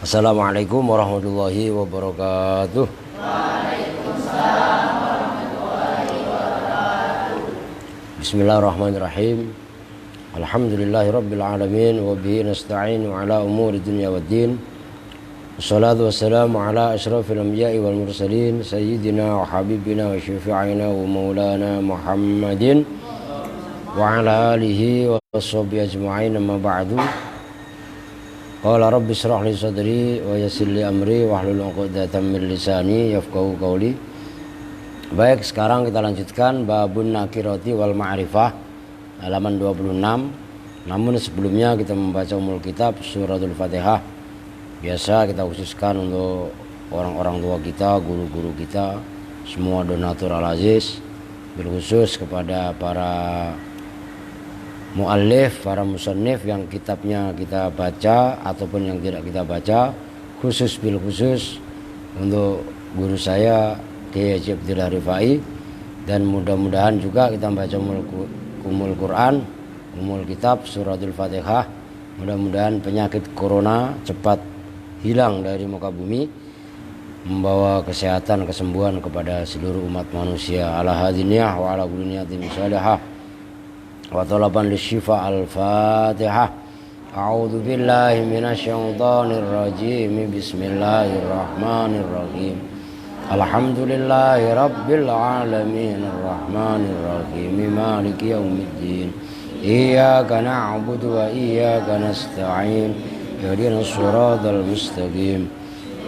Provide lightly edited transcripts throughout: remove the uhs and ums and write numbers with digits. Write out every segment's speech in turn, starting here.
Assalamualaikum warahmatullahi wabarakatuh. Waalaikumsalam warahmatullahi wabarakatuh. Bismillahirrahmanirrahim. Alhamdulillahi rabbil alamin wa bihi nasta'inu ala umuri dunya waddin. Wassalatu wassalamu ala asyrafil anbiya'i wal mursalin sayyidina wa habibina wa syafi'ina wa maulana Muhammadin wa ala alihi wa sahbihi ajma'in, amma ba'du. Qala rabbi shrah li sadri wa yassir li amri wahlul 'uqdatam min lisani yafqahu qawli. Baik, sekarang kita lanjutkan babun nakirati wal ma'rifah halaman 26. Namun sebelumnya kita membaca umul kitab suratul Fatihah. Biasa kita khususkan untuk orang-orang tua kita, guru-guru kita, semua donatur al-aziz, berkhusus kepada para muallif, para musannif yang kitabnya kita baca ataupun yang tidak kita baca, khusus bil khusus untuk guru saya Kiai Haji Abdillah Rifai, dan mudah-mudahan juga kita membaca umul Quran, umul kitab suratul Fatihah. Mudah-mudahan penyakit corona cepat hilang dari muka bumi, membawa kesehatan, kesembuhan kepada seluruh umat manusia. Ala hadiniyah wa ala kulli niyatin salihah wa talaban lisyifa. Al-Fatihah. A'udzu billahi minasyaitonir rajim. Bismillahirrahmanirrahim. Alhamdulillahi rabbil alamin arrahmanir rahim maliki yaumiddin. Iyyaka na'budu wa iyyaka nasta'in. Ihdinas siratal mustaqim.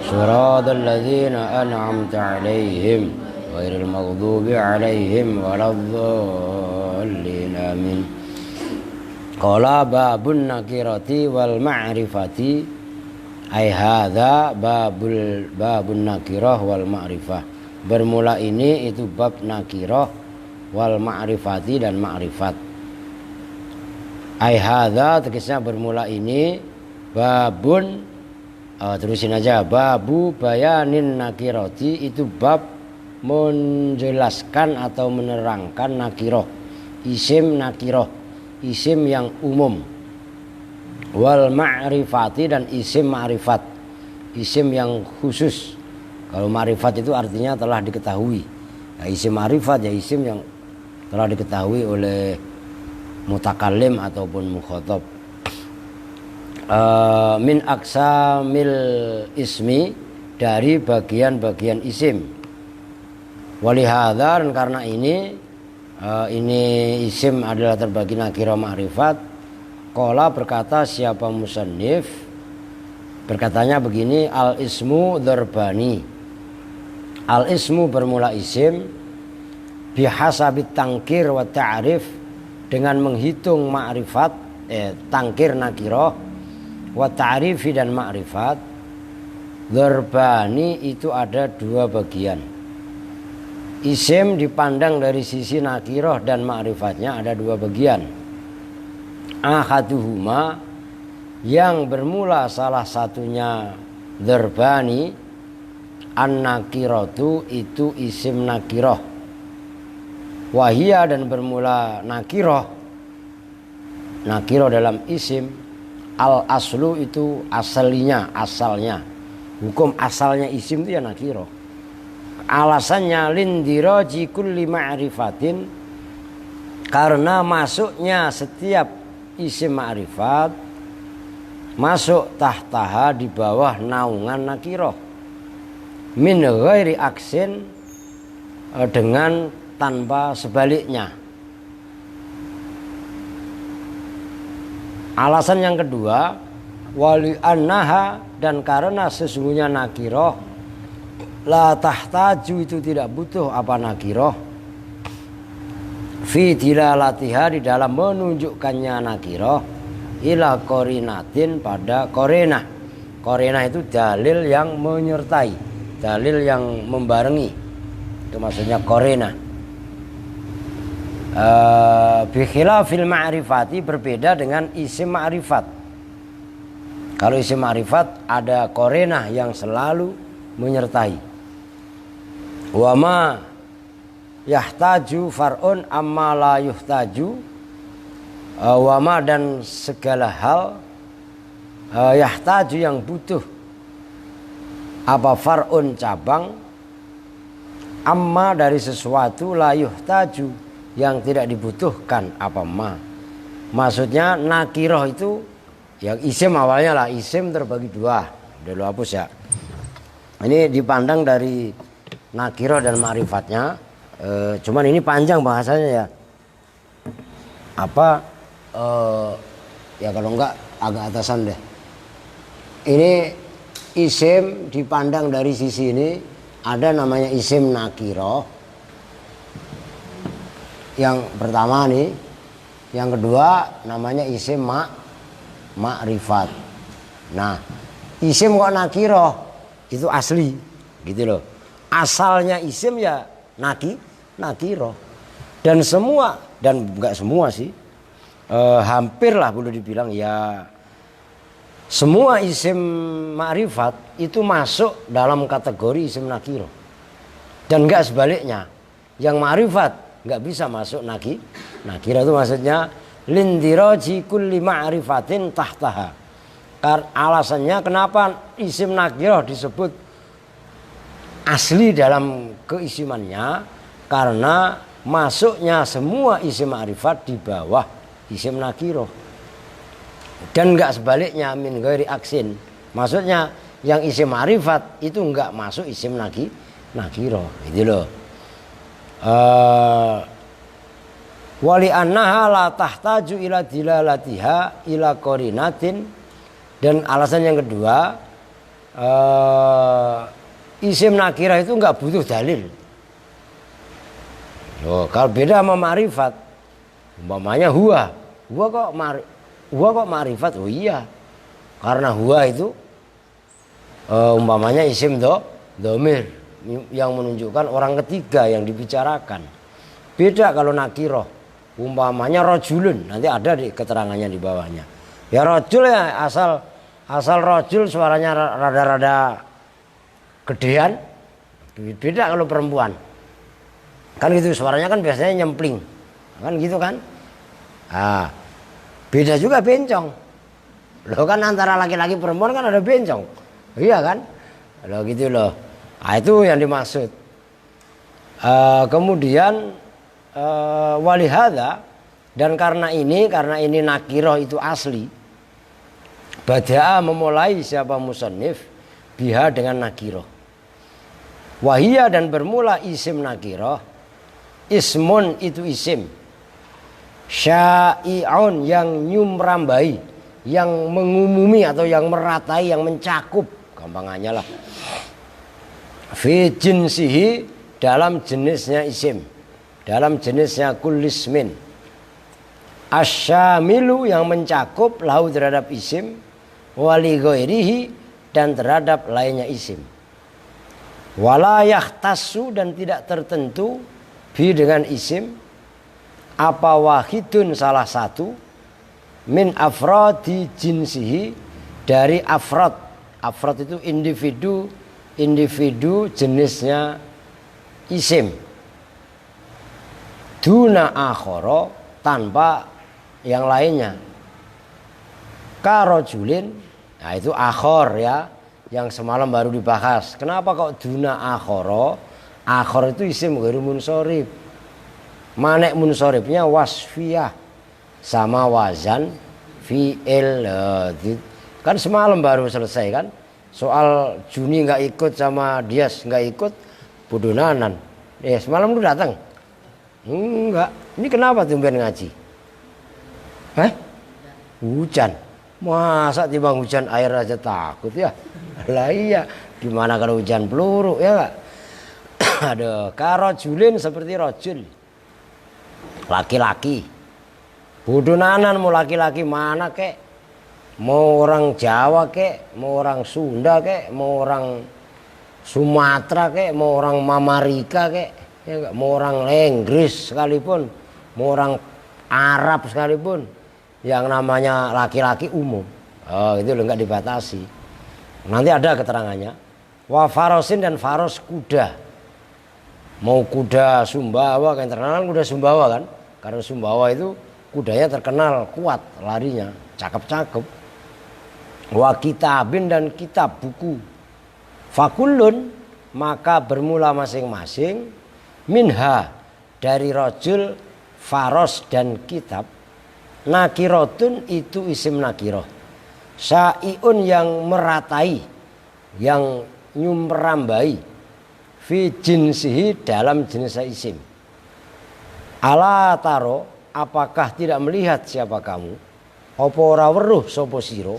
Siratal ladzina an'amta 'alaihim ghairil maghdubi 'alaihim waladdallin. Amin. Qala babun nakirati wal ma'rifati, ai hadza babun nakirah wal ma'rifah. Bermula ini itu bab nakirah wal ma'rifati dan ma'rifat. Ai hadza tegasnya bermula ini, babun, terusin aja, babu bayanin nakirati, itu bab menjelaskan atau menerangkan nakirah, isim nakirah, isim yang umum, wal ma'rifati dan isim ma'rifat, isim yang khusus. Kalau ma'rifat itu artinya telah diketahui, ya, isim ma'rifat ya isim yang telah diketahui oleh mutakallim ataupun mukhatab. Min aksamil ismi, dari bagian-bagian isim. Walihadza, dan karena ini isim adalah terbagi nakirah ma'rifat. Qala, berkata siapa musannif, berkatanya begini, al ismu dzarbani. Al ismu bermula isim, bihasabit tangkir wa ta'rif, dengan menghitung ma'rifat, tangkir nakirah, wa ta'rifi dan ma'rifat. Dzarbani itu ada dua bagian. Isim dipandang dari sisi nakirah dan ma'rifatnya ada dua bagian. Ahaduhuma, yang bermula salah satunya dzarbani, an-nakiratu, itu isim nakirah. Wahia, dan bermula nakirah, nakirah dalam isim, al-aslu, itu asalnya, hukum asalnya isim itu ya nakirah. Alasannya lindiraji kulli ma'rifatin, karena masuknya setiap isim ma'rifat masuk tahtaha, di bawah naungan nakirah, min ghairi aksin, dengan tanpa sebaliknya. Alasan yang kedua, wali annaha, dan karena sesungguhnya nakirah la tahtaju, itu tidak butuh apa nakirah, fi dilalatiha, di dalam menunjukkannya nakirah, ila qorinatin, pada qorinah. Qorinah itu dalil yang menyertai, dalil yang membarengi, itu maksudnya qorinah. Bikhilafil ma'rifati, berbeda dengan isim ma'rifat. Kalau isim ma'rifat ada qorinah yang selalu menyertai. Wa ma yahtaju far'un amma la yuhtaju, wa ma, dan segala hal yahtaju yang butuh Apa far'un cabang, amma dari sesuatu la yuhtaju yang tidak dibutuhkan apa ma. Maksudnya nakiroh itu yang isim awalnya lah, isim terbagi dua. Udah lu hapus ya. Ini dipandang dari nakiroh dan ma'rifatnya. Cuman ini panjang bahasanya ya. Apa ya kalau enggak agak atasan deh. Ini isim dipandang dari sisi ini ada namanya isim nakiroh. Yang pertama nih, yang kedua namanya isim ma'rifat. Nah, isim kok nakiroh itu asli, gitu loh. Asalnya isim ya nakiroh. Dan semua, dan enggak semua sih, hampir lah boleh dibilang ya. Semua isim ma'rifat itu masuk dalam kategori isim nakiroh. Dan enggak sebaliknya. Yang ma'rifat enggak bisa masuk nakiroh itu maksudnya lindiraji kulli ma'rifatin tahtaha. Alasannya kenapa isim nakiroh disebut asli dalam keisimannya, karena masuknya semua isim ma'rifat di bawah isim nakiroh. Dan enggak sebaliknya min ghairi aksin. Maksudnya yang isim ma'rifat itu enggak masuk isim nakiroh. Gitu loh. Wali annaha la tahtaju ila dilalatiha ila qarinatin. Dan alasan yang kedua, isim nakirah itu enggak butuh dalil. Loh, kalau beda sama ma'rifat, umpamanya huwa kok ma'rifat? Oh iya, karena huwa itu umpamanya isim domir yang menunjukkan orang ketiga yang dibicarakan. Beda kalau nakiroh, umpamanya rojulun, nanti ada di keterangannya di bawahnya. Ya rojul ya asal rojul suaranya rada-rada gedean. Beda kalau perempuan, kan gitu suaranya kan biasanya nyempling, kan gitu kan. Beda juga bencong. Loh kan antara laki-laki perempuan kan ada bencong. Iya kan? Loh gitu loh. Nah, itu yang dimaksud. Kemudian walihada, dan karena ini nakiroh itu asli. Bada'a memulai siapa musannif biha dengan nakiroh. Wahia dan bermula isim nakiroh. Ismun itu isim. Syai'un yang nyumrambai, yang mengumumi atau yang meratai, yang mencakup, gampangannya lah. Fi jinsihi, dalam jenisnya isim, dalam jenisnya kullismin. Asyamilu, yang mencakup lahu terhadap isim, wali ghairihi, dan terhadap lainnya isim. Wala yahtassu, dan tidak tertentu bi dengan isim apa wahidun salah satu min afrodi jinsihi, dari afrod itu individu jenisnya isim, duna akhoro, tanpa yang lainnya. Karojulin, nah itu akhor ya, yang semalam baru dibahas. Kenapa kok duna akhoro? Akhor itu isim ghairu munsorib. Manek munsoribnya wasfiyah sama wazan fi'il. Kan semalam baru selesai kan, soal Juni nggak ikut sama Dias nggak ikut, budunanan. Semalam lu datang? Enggak. Ini kenapa tumben ngaji? Hujan. Masa timbang hujan air aja takut ya? Lah iya, gimana kalau hujan peluru ya enggak? Aduh, karojulin seperti rojul, laki-laki. Budunanan mau laki-laki mana kek? Mau orang Jawa kek, mau orang Sunda kek, mau orang Sumatera kek, mau orang Mamarika kek, ya enggak? Mau orang Inggris sekalipun, mau orang Arab sekalipun, yang namanya laki-laki umum. Oh, itu loh, enggak dibatasi. Nanti ada keterangannya. Wa farosin, dan faros kuda. Mau kuda Sumbawa, kan terkenal kuda Sumbawa kan? Karena Sumbawa itu kudanya terkenal kuat larinya, cakep-cakep. Wa kitabin, dan kitab buku. Fakullun, maka bermula masing-masing, minha, dari rajul, faros dan kitab. Nakirotun itu isim nakiroh. Syai'un yang meratai, yang nyumrambai, fi jinsihi dalam jenis isim. Ala taro, apakah tidak melihat siapa kamu? Apa ora weruh sapa sira?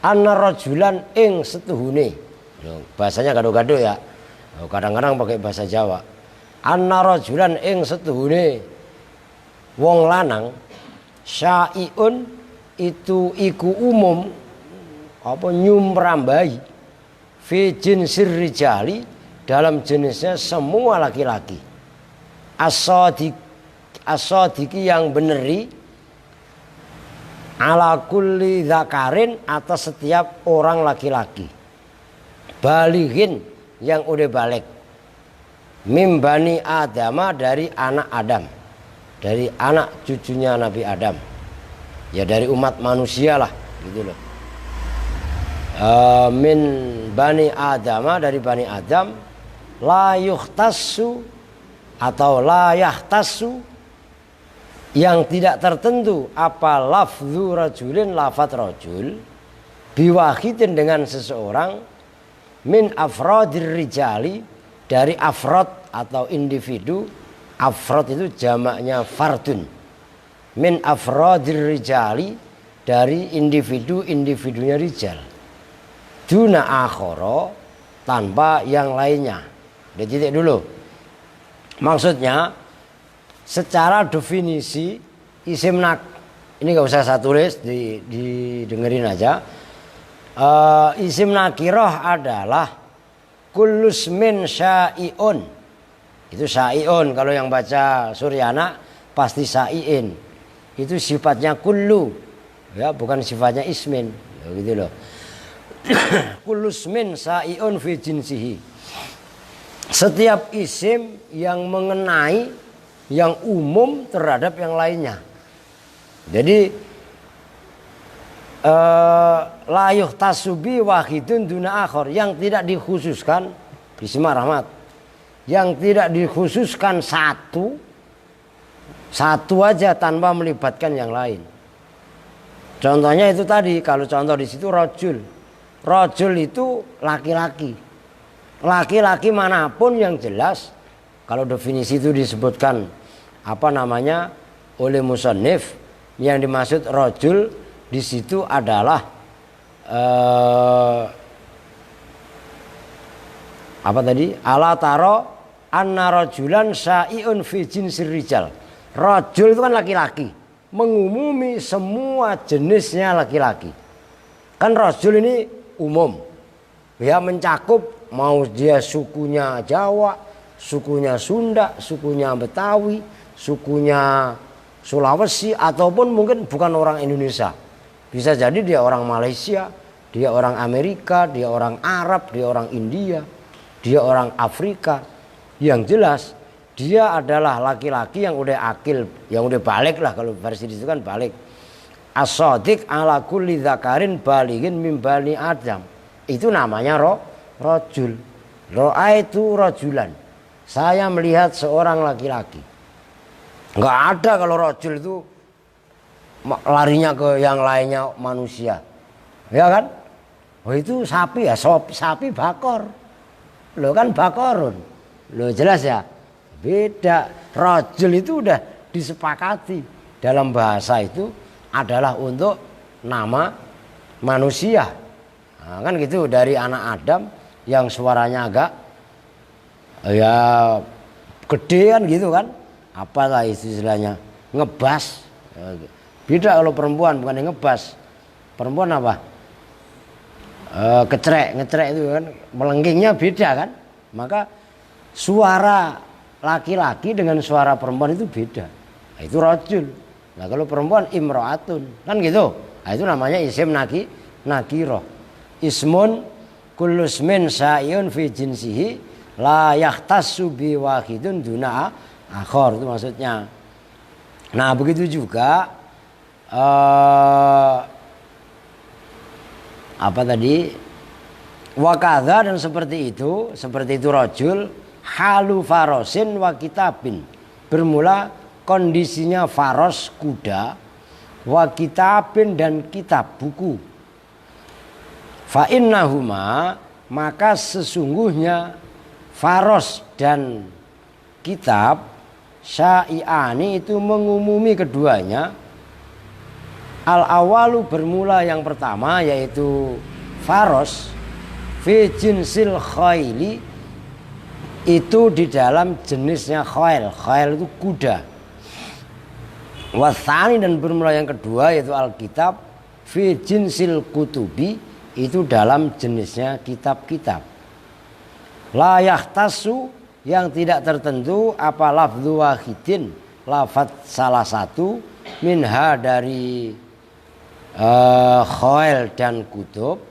Anna rajulan ing setuhune. Bahasanya gado-gado ya. Kadang-kadang pakai bahasa Jawa. Anna rajulan ing setuhune wong lanang, syai'un itu iku umum apa nyumrambai, fi jinsir rijali dalam jenisnya semua laki-laki. As-sadiqi yang beneri, ala kulli dzakarin atas setiap orang laki-laki, balighin yang udah balik, mim bani adama dari anak Adam, dari anak cucunya Nabi Adam, ya dari umat manusia lah gitu loh. Min bani adama, dari bani Adam, la yukhtassu atau la yahtassu yang tidak tertentu apa lafzu rajulin, lafat rajul, biwahidin dengan seseorang, min afradir rijali dari afrod atau individu. Afrod itu jamaknya fardun. Min afradir rijali dari individu-individunya rijal. Duna akhara tanpa yang lainnya. Udah titik dulu. Maksudnya secara definisi isim ini nggak usah saya tulis, didengerin aja. Isim nakiroh adalah kullus min syai'un. Itu syai'un, kalau yang baca Suryana pasti syai'in. Itu sifatnya kullu, ya bukan sifatnya ismin, ya, gitu loh. Kullus min syai'un fi jinsihi. Setiap isim yang mengenai, yang umum terhadap yang lainnya. Jadi layuh tasubi wahidun duna akhor, yang tidak dikhususkan, bismillahirrahmanirrahim, yang tidak dikhususkan satu aja tanpa melibatkan yang lain. Contohnya itu tadi, kalau contoh di situ rajul. Rajul itu laki-laki. Laki-laki manapun yang jelas, kalau definisi itu disebutkan apa namanya oleh musannif, yang dimaksud rajul di situ adalah apa tadi? Ala taro anna rajulan syai'un fi jinsir rijal. Rajul itu kan laki-laki, mengumumi semua jenisnya laki-laki. Kan rajul ini umum, ya mencakup mau dia sukunya Jawa, sukunya Sunda, sukunya Betawi, sukunya Sulawesi, ataupun mungkin bukan orang Indonesia. Bisa jadi dia orang Malaysia, dia orang Amerika, dia orang Arab, dia orang India, dia orang Afrika. Yang jelas dia adalah laki-laki yang udah akil, yang udah balik lah, kalau versi itu kan balik. As-sadiq ala kulli dzakarin balighin min bani Adam. Itu namanya rajul. Ra'aitu rajulan. Saya melihat seorang laki-laki. Enggak ada kalau rajul itu larinya ke yang lainnya manusia. Ya kan? Oh itu sapi ya, sapi bakor. Lo kan bakorun. Lo jelas ya? Beda. Rajul itu udah disepakati dalam bahasa itu adalah untuk nama manusia. Nah, kan gitu, dari anak Adam yang suaranya agak ya gede kan gitu kan, apalah istilahnya, ngebas. Beda kalau perempuan, bukan yang ngebas. Perempuan apa? Ngecrek itu kan, melenggingnya beda kan. Maka suara laki-laki dengan suara perempuan itu beda. Nah, itu rajul. Nah kalau perempuan imro'atun kan gitu. Nah, itu namanya isim nakiroh. Ismun kullus min syai'un fi jinsihi la yahtassu bi wahidun duna akhor, itu maksudnya. Nah begitu juga apa tadi, Wakadha dan seperti itu rajul halu farosin wa kitabin, bermula kondisinya faros kuda, wa kitabin dan kitab buku. Fa innahuma, maka sesungguhnya faros dan kitab syai'ani itu mengumumi keduanya. Al awalu bermula yang pertama yaitu faros fi jinsil khaili, itu di dalam jenisnya khail. Khail itu kuda. Wathani dan bermula yang kedua yaitu alkitab fi jinsil kutubi, itu dalam jenisnya kitab-kitab. La yahtasu, yang tidak tertentu, apa lafdhu wahidin, lafaz salah satu, minha dari khail dan kutub,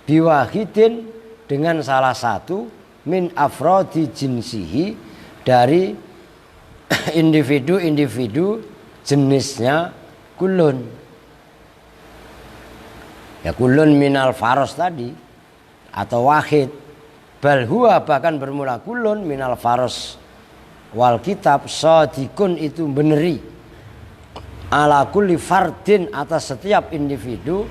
biwahidin dengan salah satu, min afrodi jinsihi dari individu-individu jenisnya kulun. Ya kulun minal faros tadi atau wahid. Bal huwa, bahkan bermula kulun minal faros wal kitab, sodikun itu beneri, ala kulli fardin atas setiap individu,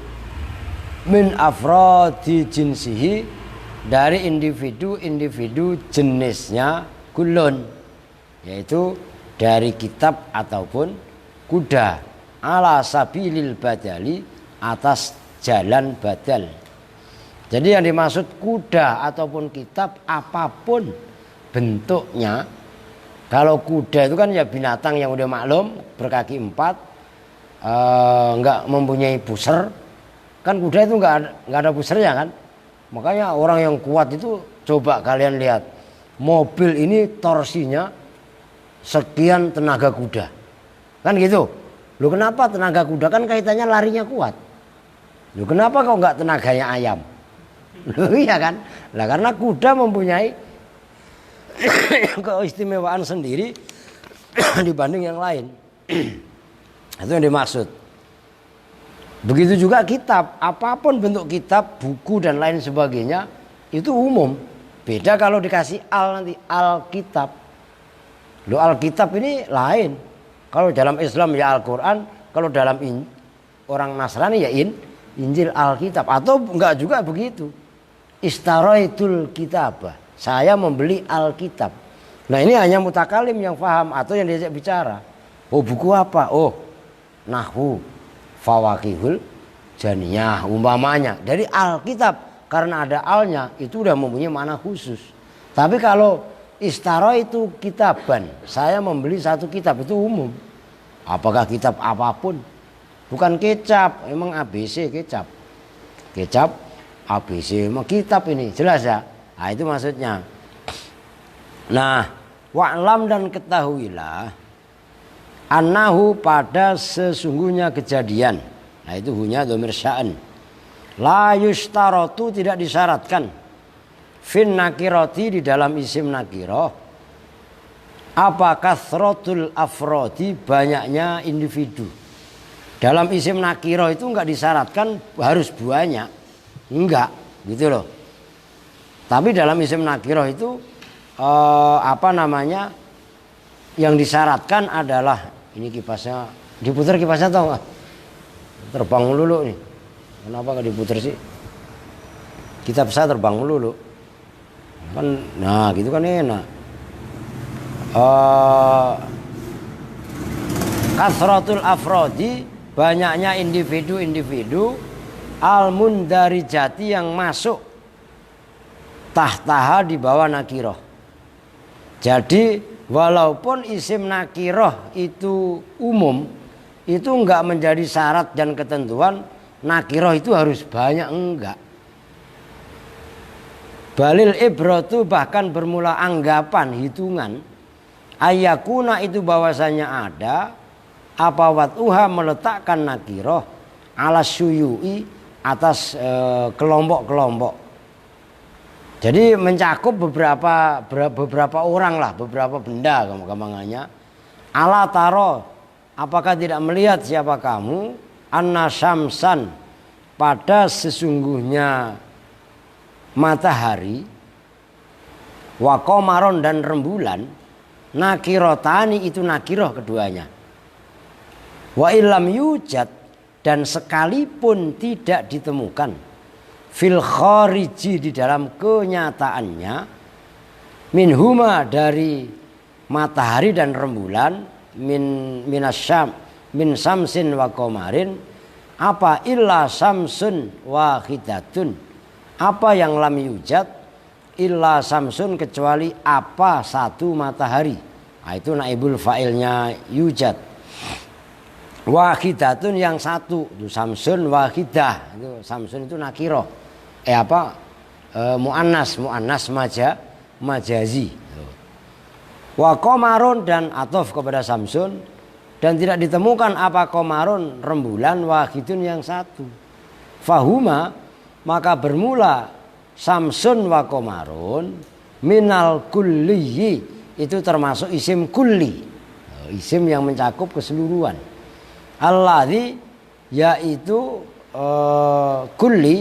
min afrodi jinsihi dari individu-individu jenisnya kulun, yaitu dari kitab ataupun kuda, ala sabilil badali, atas jalan badal. Jadi yang dimaksud kuda ataupun kitab apapun bentuknya. Kalau kuda itu kan ya binatang yang udah maklum, berkaki 4, nggak mempunyai puser. Kan kuda itu nggak ada pusernya kan. Makanya orang yang kuat itu, coba kalian lihat, mobil ini torsinya sekian tenaga kuda, kan gitu. Loh kenapa tenaga kuda, kan kaitannya larinya kuat. Loh kenapa kok nggak tenaganya ayam? Loh iya kan? Lah karena kuda mempunyai keistimewaan sendiri dibanding yang lain. Itu yang dimaksud. Begitu juga kitab, apapun bentuk kitab, buku dan lain sebagainya, itu umum. Beda kalau dikasih al nanti, Alkitab. Loh Alkitab ini lain. Kalau dalam Islam ya Al-Quran, kalau dalam orang Nasrani ya Injil Alkitab. Atau enggak juga begitu. Istaraitul kitabah, saya membeli Alkitab. Nah ini hanya mutakalim yang paham atau yang diajak bicara. Oh buku apa? Oh nahwu, fawakihul janiyah umpamanya. Dari Alkitab, karena ada alnya itu udah mempunyai makna khusus. Tapi kalau istaraitu kitaban, saya membeli satu kitab, itu umum. Apakah kitab apapun? Bukan kecap, emang ABC kecap. Kecap ABC, emang kitab ini, jelas ya? Nah itu maksudnya. Nah, wa'lam dan ketahuilah, annahu pada sesungguhnya kejadian. Nah itu hunya dhamir sya'an. La yushtaratu, tidak disyaratkan. Fin nakirati, di dalam isim nakiroh. Apa kathratul afrodi, banyaknya individu. Dalam isim nakiroh itu enggak disyaratkan harus banyak. Enggak, gitu loh. Tapi dalam isim nakiroh itu yang disyaratkan adalah, ini kipasnya diputar, kipasnya tau nggak? Terbang melulu nih. Kenapa nggak diputar sih? Kitab saya terbang melulu. Kan, nah gitu kan enak. Kasratul afrodi, banyaknya individu-individu, al-mundarijati yang masuk tahtaha, di bawah nakiroh. Jadi walaupun isim nakiroh itu umum, itu enggak menjadi syarat dan ketentuan nakiroh itu harus banyak, enggak. Balil ibratu, bahkan bermula anggapan, hitungan, ayakuna itu bahwasanya ada apa watuha, meletakkan nakiroh ala syuyui, atas kelompok-kelompok. Jadi mencakup beberapa orang lah, beberapa benda gampangannya. Ala taro, apakah tidak melihat siapa kamu, anna syamsan, pada sesungguhnya matahari, wa qamaron dan rembulan, nakirotani itu nakiroh keduanya. Wa illam yujad dan sekalipun tidak ditemukan fil khariji di dalam kenyataannya, minhuma dari matahari dan rembulan, min samsin wa qamarin, apa illa samsun wahidatun, apa yang lam yujad illa samsun kecuali apa satu matahari. Nah, itu naibul fa'ilnya yujad. Wahidatun yang satu, itu samsun wahidah. Itu samsun itu nakiroh. Muannas majazi. Wa qamarun dan atof kepada samsun, dan tidak ditemukan apa qamarun rembulan, wahidun yang satu. Fahuma maka bermula samsun wa qamarun minal kulliyi, itu termasuk isim kulli, isim yang mencakup keseluruhan. Alladzi yaitu kulli,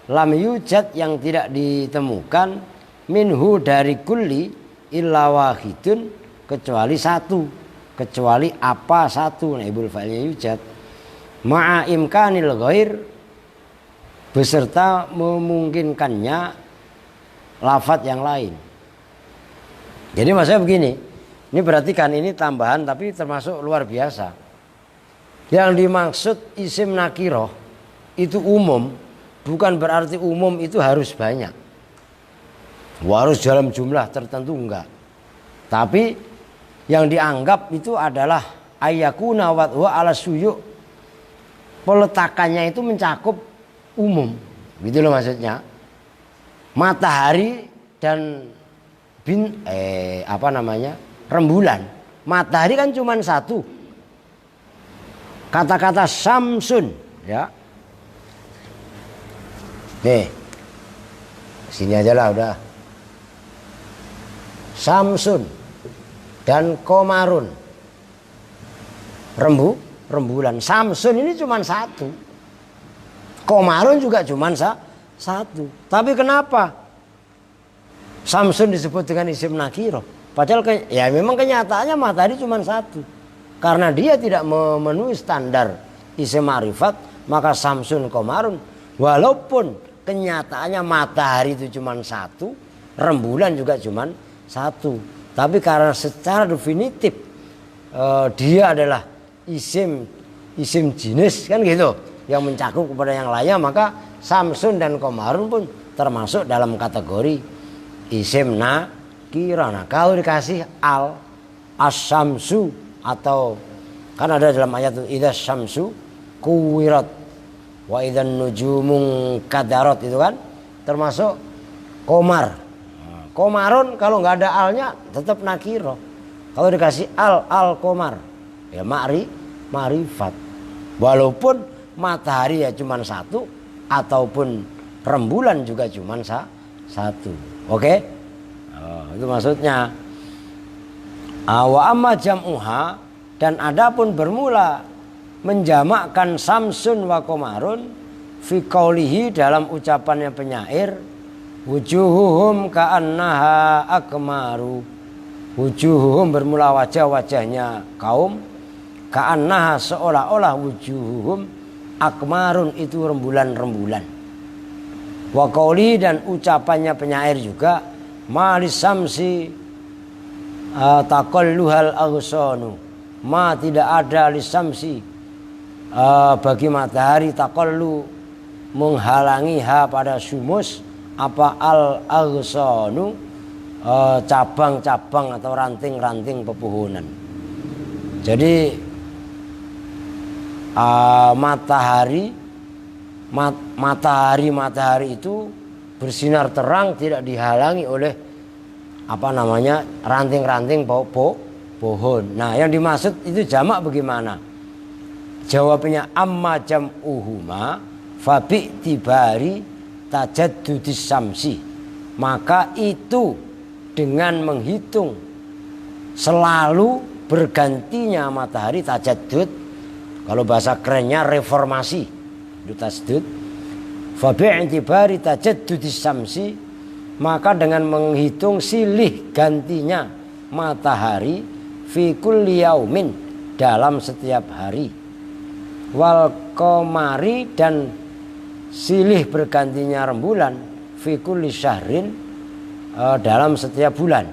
lam yujad yang tidak ditemukan, minhu dari kulli, illa wahidun kecuali satu, kecuali apa satu, naibul fa'ilnya yujad, ma'a imkanil ghair beserta memungkinkannya lafadz yang lain. Jadi maksudnya begini, ini perhatikan, ini tambahan tapi termasuk luar biasa. Yang dimaksud isim nakiroh itu umum, bukan berarti umum itu harus banyak, harus dalam jumlah tertentu, enggak. Tapi yang dianggap itu adalah ayyakuna wa ala suyu', peletakannya itu mencakup umum, gitu loh maksudnya. Matahari dan rembulan. Matahari kan cuma satu. Kata-kata samsun, ya. Nih, sini aja lah udah. Samsun dan komarun, rembulan. Samsun ini cuma satu, komarun juga cuma satu. Tapi kenapa samsun disebut dengan isim nakiroh? Padahal ya memang kenyataannya matahari cuma satu. Karena dia tidak memenuhi standar isim ma'rifat, maka samsun komarun, walaupun kenyataannya matahari itu cuma satu, rembulan juga cuma satu. Tapi karena secara definitif dia adalah isim jenis, kan gitu, yang mencakup kepada yang lainnya, maka samsun dan komarun pun termasuk dalam kategori isim nakirah. Nah, kalau dikasih al, as-samsu, atau kan ada dalam ayat itu idza syamsu kuwirat wa idzan nujumun kadarat, itu kan termasuk komar. Komarun kalau nggak ada alnya tetap nakiro. Kalau dikasih al komar, ya ma'rifat. Walaupun matahari ya cuma satu, ataupun rembulan juga cuma satu. Oke? Itu maksudnya. Wa amma jam'uha, dan adapun bermula menjamakkan samsun wa qamarun fi qaulihi dalam ucapannya penyair, wujuhuhum ka'annaha akmaru. Wujuhuhum bermula wajah-wajahnya kaum, ka'annaha seolah-olah wujuhuhum akmarun itu rembulan-rembulan. Wa qauli dan ucapannya penyair juga, malis samsi taqalluhal aghsanu, ma tidak ada lisamsi bagi matahari taqallu menghalangi ha pada sumus apa al aghsanu cabang-cabang atau ranting-ranting pepohonan. Jadi matahari itu bersinar terang, tidak dihalangi oleh ranting-ranting pohon. Nah, yang dimaksud itu jamak bagaimana? Jawabnya amma jam'uhuma fa bi'tibari tajaddudis samsi. Maka itu dengan menghitung selalu bergantinya matahari, tajaddud. Kalau bahasa kerennya reformasi. Itu tajaddud. Fa bi'tibari tajaddudis syamsi, maka dengan menghitung silih gantinya matahari fi kulli yaumin, dalam setiap hari, wal qamari, dan silih bergantinya rembulan fi kulli syahrin, dalam setiap bulan.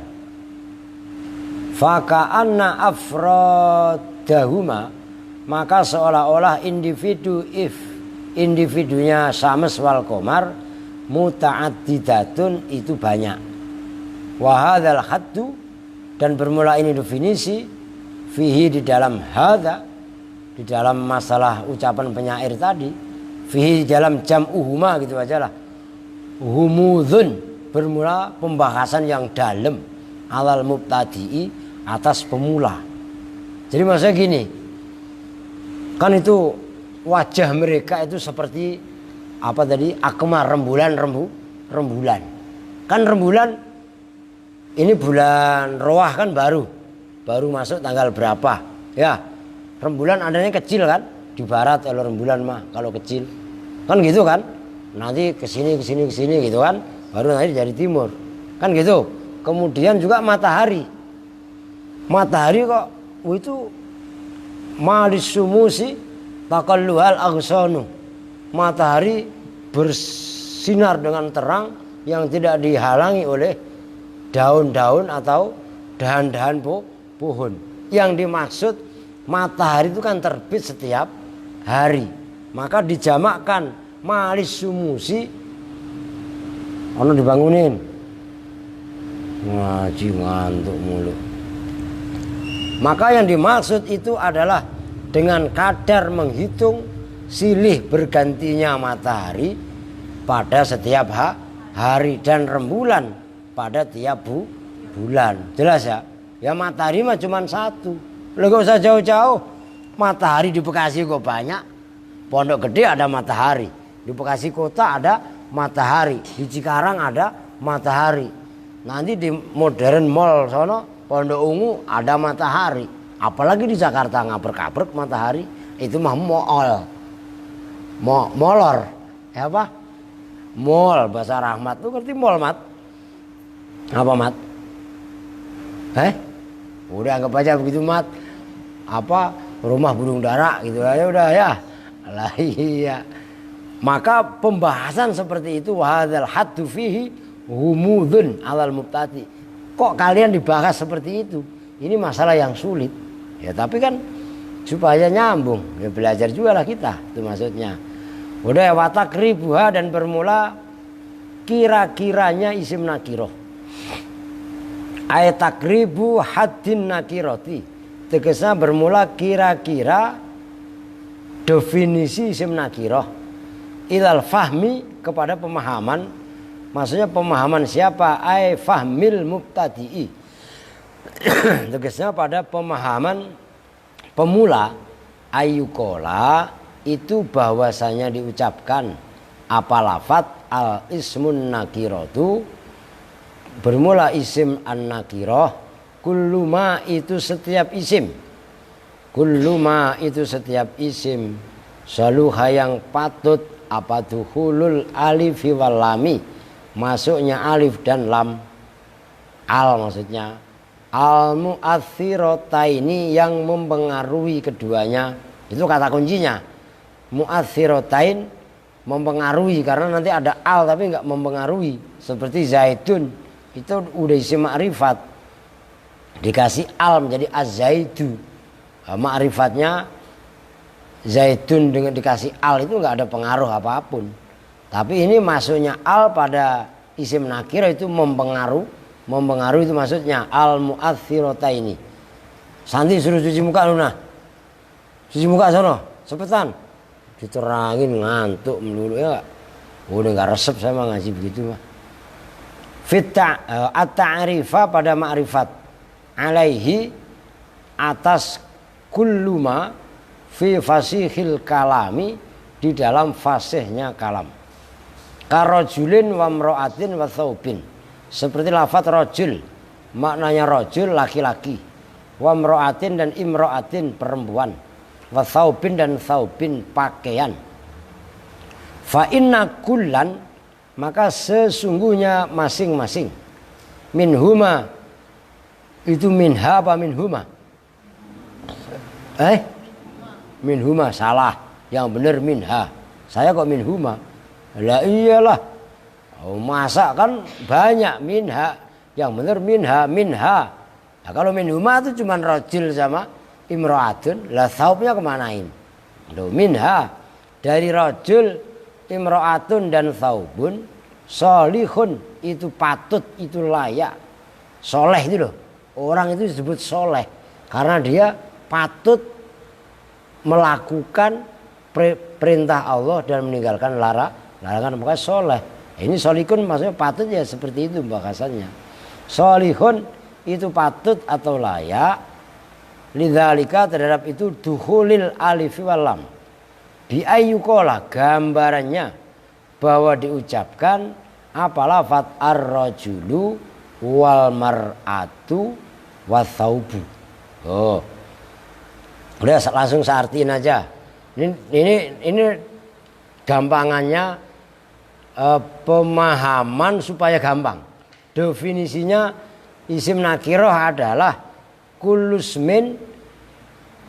Fa ka'anna afradahuma, maka seolah-olah individunya Syams wal Qamar muta'addidatun, itu banyak. Wa hadzal haddu, dan bermula ini definisi, fihi, di dalam hadza, di dalam masalah ucapan penyair tadi, fihi, di dalam jam'uhuma, gitu aja lah, humudun, bermula pembahasan yang dalam, alal mubtadi'i, atas pemula. Jadi maksudnya gini, kan itu wajah mereka itu seperti apa tadi, akmar, rembulan. Kan rembulan ini bulan Roah kan baru masuk tanggal berapa ya. Rembulan adanya kecil kan di barat, kalau rembulan mah kalau kecil kan gitu kan, nanti kesini gitu kan, baru nanti dari timur kan gitu. Kemudian juga matahari kok itu malisumusi taqalluhal aghsanu, matahari bersinar dengan terang yang tidak dihalangi oleh daun-daun atau dahan-dahan pohon. Yang dimaksud matahari itu kan terbit setiap hari, maka dijamakkan malisumusi. Ono dibangunin ngaji ngantuk mulu. Maka yang dimaksud itu adalah dengan kadar menghitung silih bergantinya matahari pada setiap hari dan rembulan pada tiap bulan. Jelas ya? Ya matahari mah cuma satu. Lah gak usah jauh-jauh. Matahari di Bekasi kok banyak. Pondok Gede ada matahari. Di Bekasi kota ada matahari. Di Cikarang ada matahari. Nanti di Modern Mall sono, Pondok Ungu ada matahari. Apalagi di Jakarta ngabrek-abrek matahari, itu mah molor. Ya apa? Mall bahasa Rahmat. Lu ngerti mall, Mat? Apa, Mat? Udah anggap aja begitu, Mat. Apa? Rumah burung dara gitu aja udah ya. Lah iya. Maka pembahasan seperti itu, wahadzal haddu fihi humudun alal mubtadi. Kok kalian dibahas seperti itu? Ini masalah yang sulit. Ya tapi kan supaya nyambung, ya belajar juga lah kita, itu maksudnya. Udah ya, watak ribuha, dan bermula kira-kiranya isim nakiroh. Ayat takribu haddin nakiroti, tegasnya bermula kira-kira definisi isim nakiroh. Ilal fahmi, kepada pemahaman. Maksudnya pemahaman siapa? Ay fahmil mubtadi'i. Tegasnya pada pemahaman pemula. Ayyukola, itu bahwasanya diucapkan apa lafat al ismun nakiratu, bermula isim an nakiroh. Kulluma, itu setiap isim. Kulluma, itu setiap isim. Saluha, yang patut apa duhulul alifi wal lami, masuknya alif dan lam. Al maksudnya al mu'athirataini, yang mempengaruhi keduanya. Itu kata kuncinya. Mu'athiratain, mempengaruhi, karena nanti ada al tapi enggak mempengaruhi. Seperti zaitun, itu udah isi ma'rifat, dikasih al menjadi az-zaitu. Ma'rifatnya zaitun dengan dikasih al itu enggak ada pengaruh apapun. Tapi ini masuknya al pada isim nakir itu mempengaruhi itu maksudnya al mu'athirataini. Santi suruh cuci muka lu nah. Cuci muka sono, cepetan. Diterangin ngantuk melulu ya. Udah enggak resep saya mah ngaji begitu mah. Fitta at-ta'rifa, pada ma'rifat. Alaihi, atas kulluma fi fasihil kalami, di dalam fasihnya kalam. Karojulin wa mro'atin wa thawbin, seperti lafaz rojul, maknanya rojul laki-laki, wa mro'atin dan imro'atin perempuan, wa thawbin dan thawbin pakaian. Fa inna kullan, maka sesungguhnya masing-masing, minhuma, itu minha apa minhuma? Minhuma, salah. Yang benar minha. Saya kok minhuma? Lah iyalah. Oh, masa kan banyak minha. Yang benar minha. Nah, kalau minhuma itu cuma rajul sama imro'atun. Lah saubnya kemanain? Loh, minha. Dari rajul, imro'atun dan saubun. Solihun, itu patut, itu layak. Soleh itu loh. Orang itu disebut soleh. Karena dia patut melakukan perintah Allah dan meninggalkan larangan, maka soleh. Ini solihun maksudnya patut, ya seperti itu bahasannya. Solihun itu patut atau layak. Lidzalika, terhadap itu, dukhulil alif wal lam bi ayyuqala, gambarannya bahwa diucapkan apa lafaz ar-rajulu wal mar'atu wathaubu. Oh, udah langsung saya artiin aja. Ini gampangannya, pemahaman supaya gampang. Definisinya isim nakiroh adalah kullusmin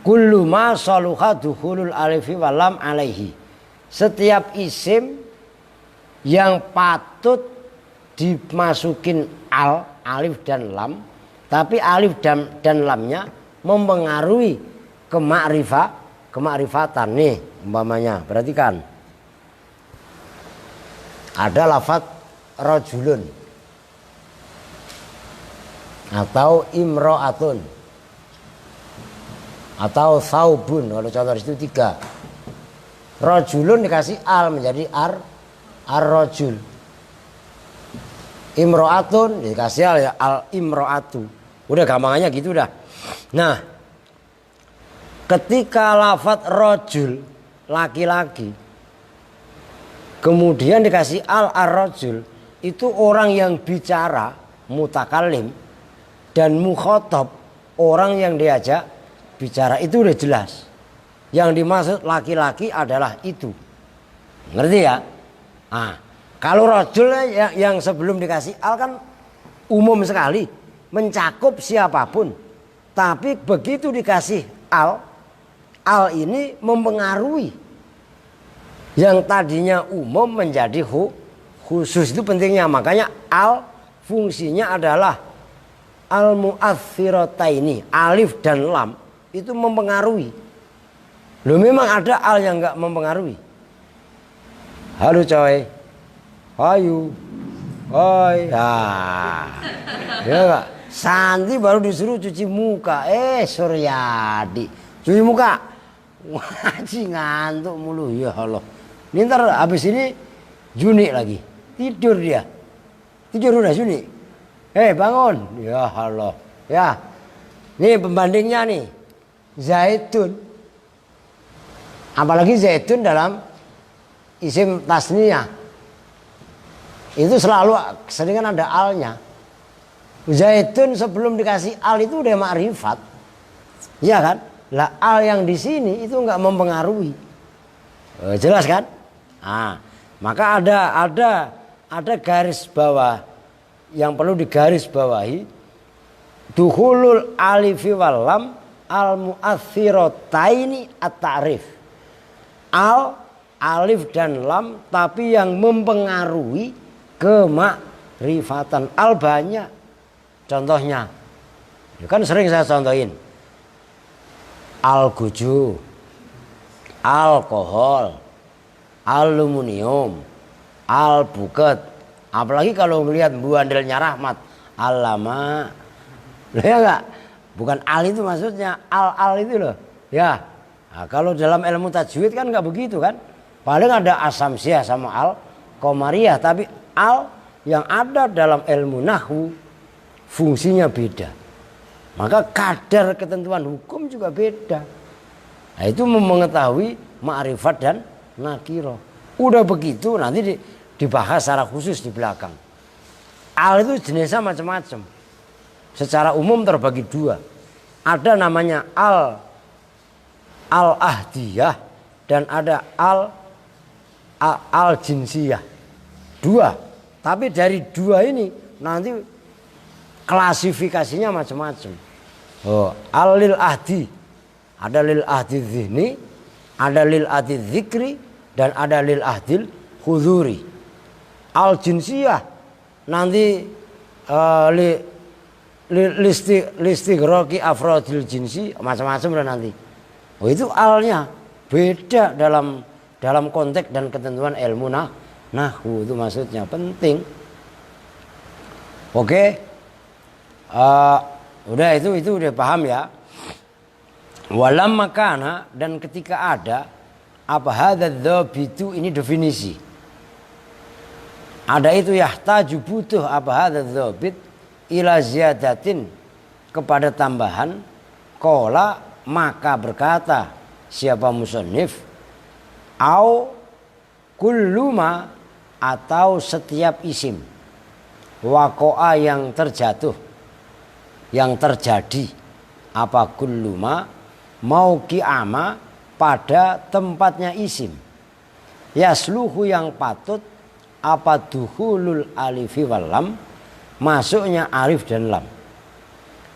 kullu ma saluha dukhulul alifi walam alaihi. Setiap isim yang patut dimasukin alif dan lam, tapi alif dan lamnya mempengaruhi kemakrifatan. Nih umpamanya, perhatikan, ada lafaz rajulun atau imro'atun atau saubun. Kalau contoh itu 3. Rajulun dikasih al menjadi ar-rajul. Imro'atun dikasih al imro'atu. Udah gampangannya gitu dah. Nah, ketika lafaz rajul laki-laki kemudian dikasih ar-rajul, itu orang yang bicara, mutakallim, dan mukhatab, orang yang diajak bicara, itu udah jelas. Yang dimaksud laki-laki adalah itu. Ngerti ya? Nah, kalau rajul yang sebelum dikasih al kan umum sekali, mencakup siapapun. Tapi begitu dikasih al ini mempengaruhi yang tadinya umum menjadi khusus. Itu pentingnya. Makanya al fungsinya adalah al mu'athirataini, alif dan lam itu mempengaruhi. Loh, memang ada al yang enggak mempengaruhi. Halo coy, ayo, oi, ya enggak. Santi baru disuruh cuci muka, Suryadi cuci muka, ngaji ngantuk mulu, ya Allah. Ini ntar habis ini Juni lagi, tidur dia, tidur udah Juni. Bangun, ya Allah, ya. Nih pembandingnya nih, zaitun, apalagi zaitun dalam isim tasniyah itu selalu seringan ada alnya. Zaitun sebelum dikasih al itu udah makrifat, ya kan? Lah al yang di sini itu nggak mempengaruhi, jelas kan? Nah, maka ada garis bawah yang perlu digaris bawahi. Dukhulul alifi wal lam al mu'athirataini at-ta'rif. Alif dan lam tapi yang mempengaruhi kemakrifatan. Al banyak. Contohnya, kan sering saya contohin. Algojo, alkohol, aluminium, albuket. Apalagi kalau melihat Bu Andelnya Rahmat, alama. Loh, ya enggak? Bukan al itu maksudnya, al itu loh. Ya. Nah, kalau dalam ilmu tajwid kan enggak begitu kan? Paling ada asamsiah sama al qamariyah, tapi al yang ada dalam ilmu nahwu fungsinya beda. Maka kadar ketentuan hukum juga beda. Nah, itu mengetahui ma'rifat dan nakirah. Udah begitu nanti dibahas secara khusus di belakang. Al itu jenisnya macam-macam. Secara umum terbagi 2. Ada namanya al ahdiyah dan ada al al jinsiyah. Dua. Tapi dari dua ini nanti klasifikasinya macam-macam. Al lil ahdi. Ada lil ahdi dzihni, ada lil ahdi dzikri, dan ada lil ahdil huzuri. Al jinsiyah nanti listighroqi afrodil jinsi macam-macam lah nanti. Itu alnya beda dalam konteks dan ketentuan ilmu nahwu, itu maksudnya penting. Oke. Udah itu udah paham ya. Walam makana, dan ketika ada apa hadzal dhabitu, ini definisi. Ada itu yahtaju butuh apa hadzal dhabit ila ziyadatin, kepada tambahan. Qala, maka berkata siapa musannif, au kulluma, atau setiap isim, waqa'a yang terjatuh, yang terjadi, apa kulluma, mauqi'ama, pada tempatnya isim, yasluhu, yang patut, apa dukhulul alifi wal lam, masuknya alif dan lam.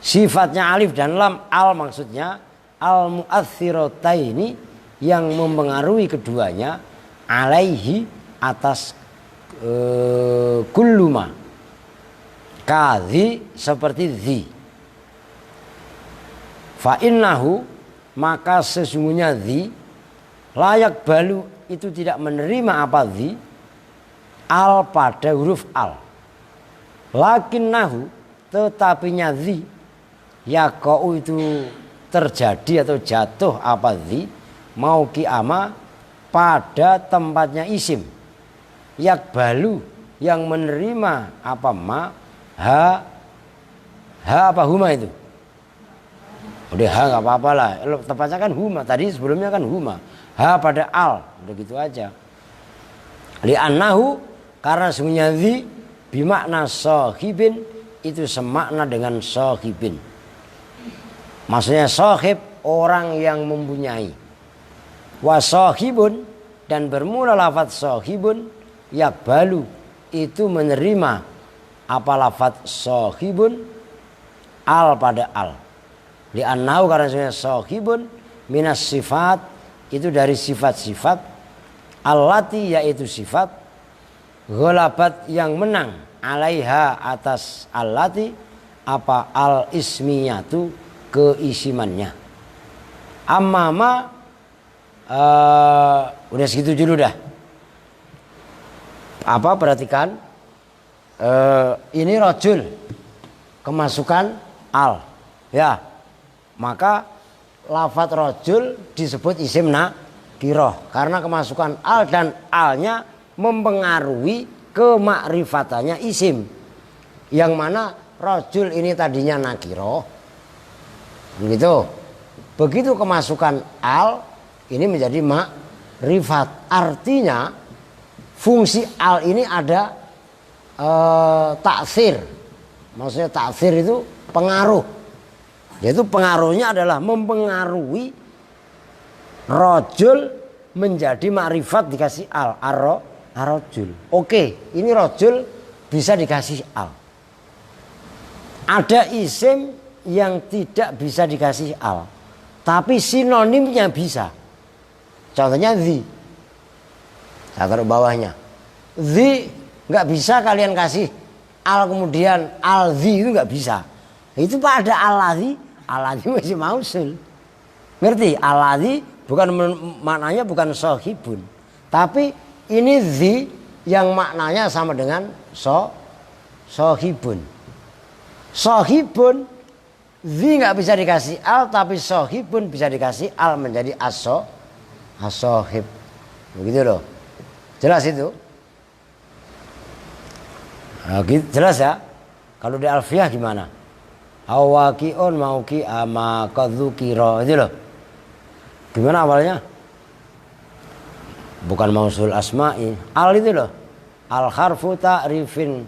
Sifatnya alif dan lam, al maksudnya al mu'athirataini, yang mempengaruhi keduanya, alaihi, atas kulluma, kadhi, seperti dhi. Fa innahu, maka sesungguhnya dhi, layak balu, itu tidak menerima apa dhi, al pada huruf al. Lakinnahu, tetapinya dhi, yaqa'u, itu terjadi atau jatuh apa dhi, mauqi'ama, pada tempatnya isim, yakbalu, yang menerima apa ma, ha apa huma itu. Udah ha nggak apa-apa lah, tepatnya kan huma, tadi sebelumnya kan huma, ha pada al, udah gitu aja. Li'annahu, karena sesungguhnya dhi bimakna sahibin, itu semakna dengan sahibin. Maksudnya sahib, orang yang mempunyai. Wa sahibun, dan bermula lafadz sahibun, yakbalu, itu menerima apa lafadz sahibun, al pada al. Li'annahu, karena sebenarnya sahibun minas sifat, itu dari sifat-sifat, allati, yaitu sifat, ghalabat, yang menang, alaiha, atas allati, apa al ismiyatu, keisimannya. Amma udah segitu dulu dah. Apa, perhatikan, ini rajul, kemasukan al, ya. Maka lafadz rajul disebut isim nakiroh, karena kemasukan al, dan alnya mempengaruhi kemakrifatannya isim, yang mana rajul ini tadinya nakiroh, begitu. Begitu kemasukan al, ini menjadi makrifat. Artinya fungsi al ini ada taksir. Maksudnya taksir itu pengaruh. Yaitu pengaruhnya adalah mempengaruhi rajul menjadi makrifat dikasih al, ar-rajul. Oke, ini rajul bisa dikasih al. Ada isim yang tidak bisa dikasih al, tapi sinonimnya bisa. Contohnya dhi. Saya taruh bawahnya. Dhi nggak bisa kalian kasih al kemudian al dhi, itu nggak bisa. Itu pada al-ladhi masih mausul. Ngerti? Al-ladhi bukan maknanya bukan sahibun, tapi ini dhi yang maknanya sama dengan sahibun. Sahibun, dhi nggak bisa dikasih al, tapi sahibun bisa dikasih al, menjadi as-sahib. Begitu loh. Jelas itu? Nah, jelas ya? Kalau di alfiyah gimana? Awakiun mauki ama kadzukira, itu loh. Gimana awalnya? Bukan mausul asma'i, al itu loh. Al harfu ta'rifin.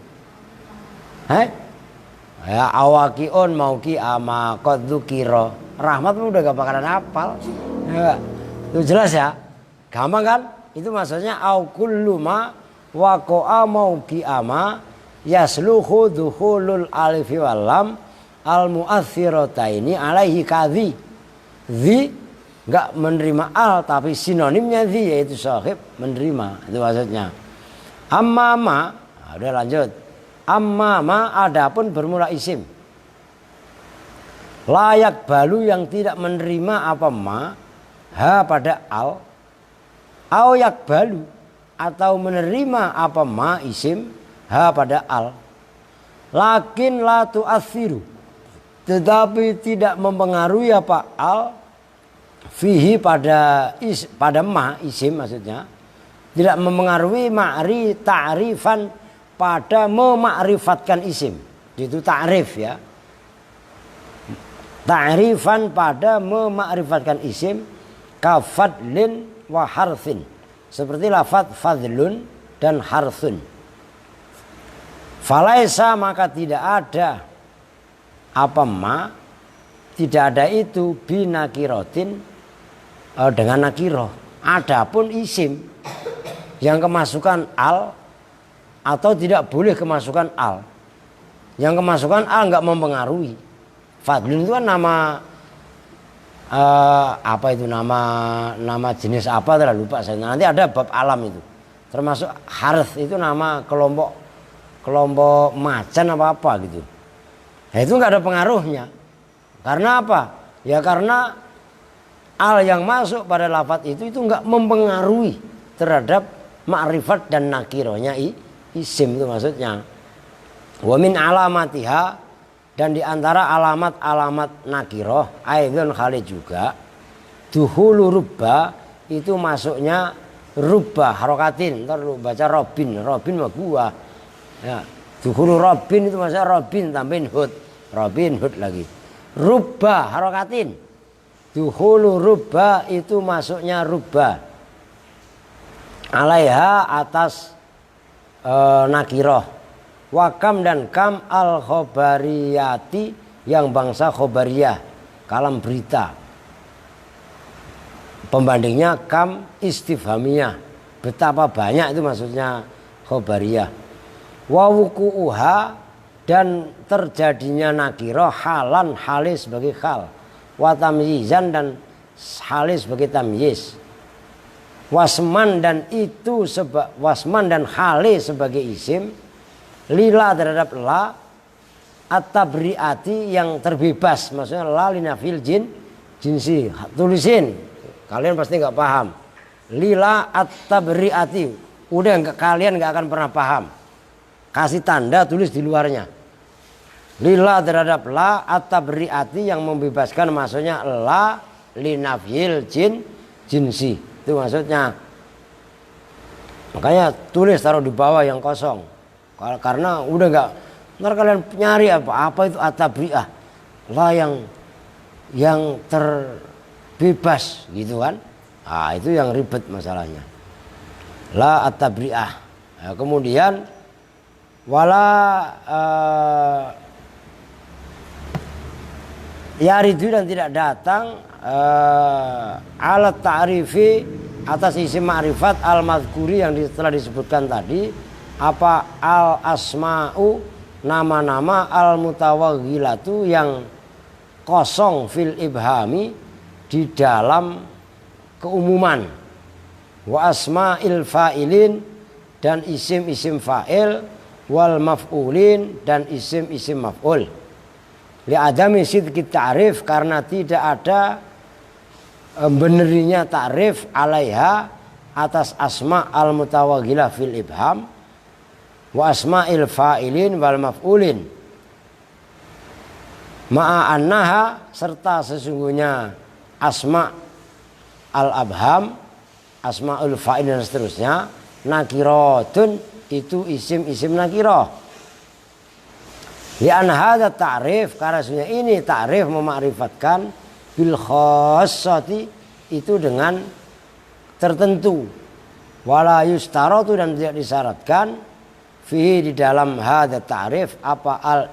Ya, awakiun mauki ama kadzukira. Rahmat udah gak bakalan hafal. Ya, itu jelas ya? Gampang kan? itu maksudnya au kullu ma waqa'a mauqi'ama yasluhu dukhulul alif wal lam al mu'aththirataini alaihi kadzi. Dzi enggak menerima al tapi sinonimnya dzi yaitu sahib menerima, itu maksudnya. Amma ma, udah lanjut. Amma ma adapun bermula isim. Layak balu yang tidak menerima apa ma ha pada al au yak balu atau menerima apa ma isim ha pada al lakin la tu'athiru tetapi tidak mempengaruhi apa al fihi pada ma isim maksudnya tidak mempengaruhi ma'ri ta'rifan pada memakrifatkan isim itu ta'rif ya. Ta'rifan pada memakrifatkan isim kafadlin wa harthin seperti lafaz fadlun dan harthun. Falaisa maka tidak ada apa ma tidak ada itu binakirotin dengan nakiroh. Adapun isim yang kemasukan al atau tidak boleh kemasukan al, yang kemasukan al nggak mempengaruhi. Fadlun itu kan nama apa itu nama jenis apa telah lupa saya. Nanti ada bab alam itu. Termasuk harth itu nama kelompok macan apa gitu. Nah, itu nggak ada pengaruhnya. Karena apa? Ya karena al yang masuk pada lafaz itu nggak mempengaruhi terhadap ma'rifat dan nakirohnya isim itu maksudnya. Wa min alamatiha dan diantara alamat-alamat nakiroh aidon khalid juga duhulu rubba itu masuknya rubba harokatin. Ntar lu baca robin mah gua ya. Duhulu robin itu maksudnya robin tambahin hud, robin hud lagi. Rubba harokatin, duhulu rubba itu masuknya rubba alaiha atas nakiroh. Wakam dan kam al khobariyati yang bangsa khobariyah kalam berita. Pembandingnya kam istifhamiyah betapa banyak itu maksudnya khobariyah. Wawuku'uha dan terjadinya nakiroh halan halis sebagai hal. Watamyizan dan halis sebagai tamyiz. Wasman dan itu wasman dan halis sebagai isim. Lila terhadap la at-tabri'ati yang terbebas maksudnya la linafil jinsi tulisin kalian pasti nggak paham lila at-tabri'ati udah kalian nggak akan pernah paham kasih tanda tulis di luarnya lila terhadap la at-tabri'ati yang membebaskan maksudnya la linafil jinsi itu maksudnya makanya tulis taruh di bawah yang kosong. Karena udah nggak, ntar kalian nyari apa itu at-tabri'ah, lah yang terbebas gitu kan, itu yang ribet masalahnya. La at-tabri'ah, kemudian wala yaridu dan tidak datang alat ta'rifi atas isim ma'rifat al-madhkuri yang telah disebutkan tadi. Apa al asma'u nama-nama al mutawaghilatu yang kosong fil ibhami di dalam keumuman wa asma'il fa'ilin dan isim-isim fa'il wal maf'ulin dan isim-isim maf'ul li adami sidqi ta'rif karena tidak ada benerinya ta'rif alaiha atas asma al mutawaghilah fil ibham wa asma'il fa'ilin wal maf'ulin ma'annaha serta sesungguhnya asma al-abham asma'ul fa'il dan seterusnya nakiratun itu isim-isim nakirah li'an hadha ta'rif karena sebenarnya ini ta'rif memakrifatkan bil khassati itu dengan tertentu wala yustaratu dan tidak disyaratkan fihi di dalam hadza ta'rif apa al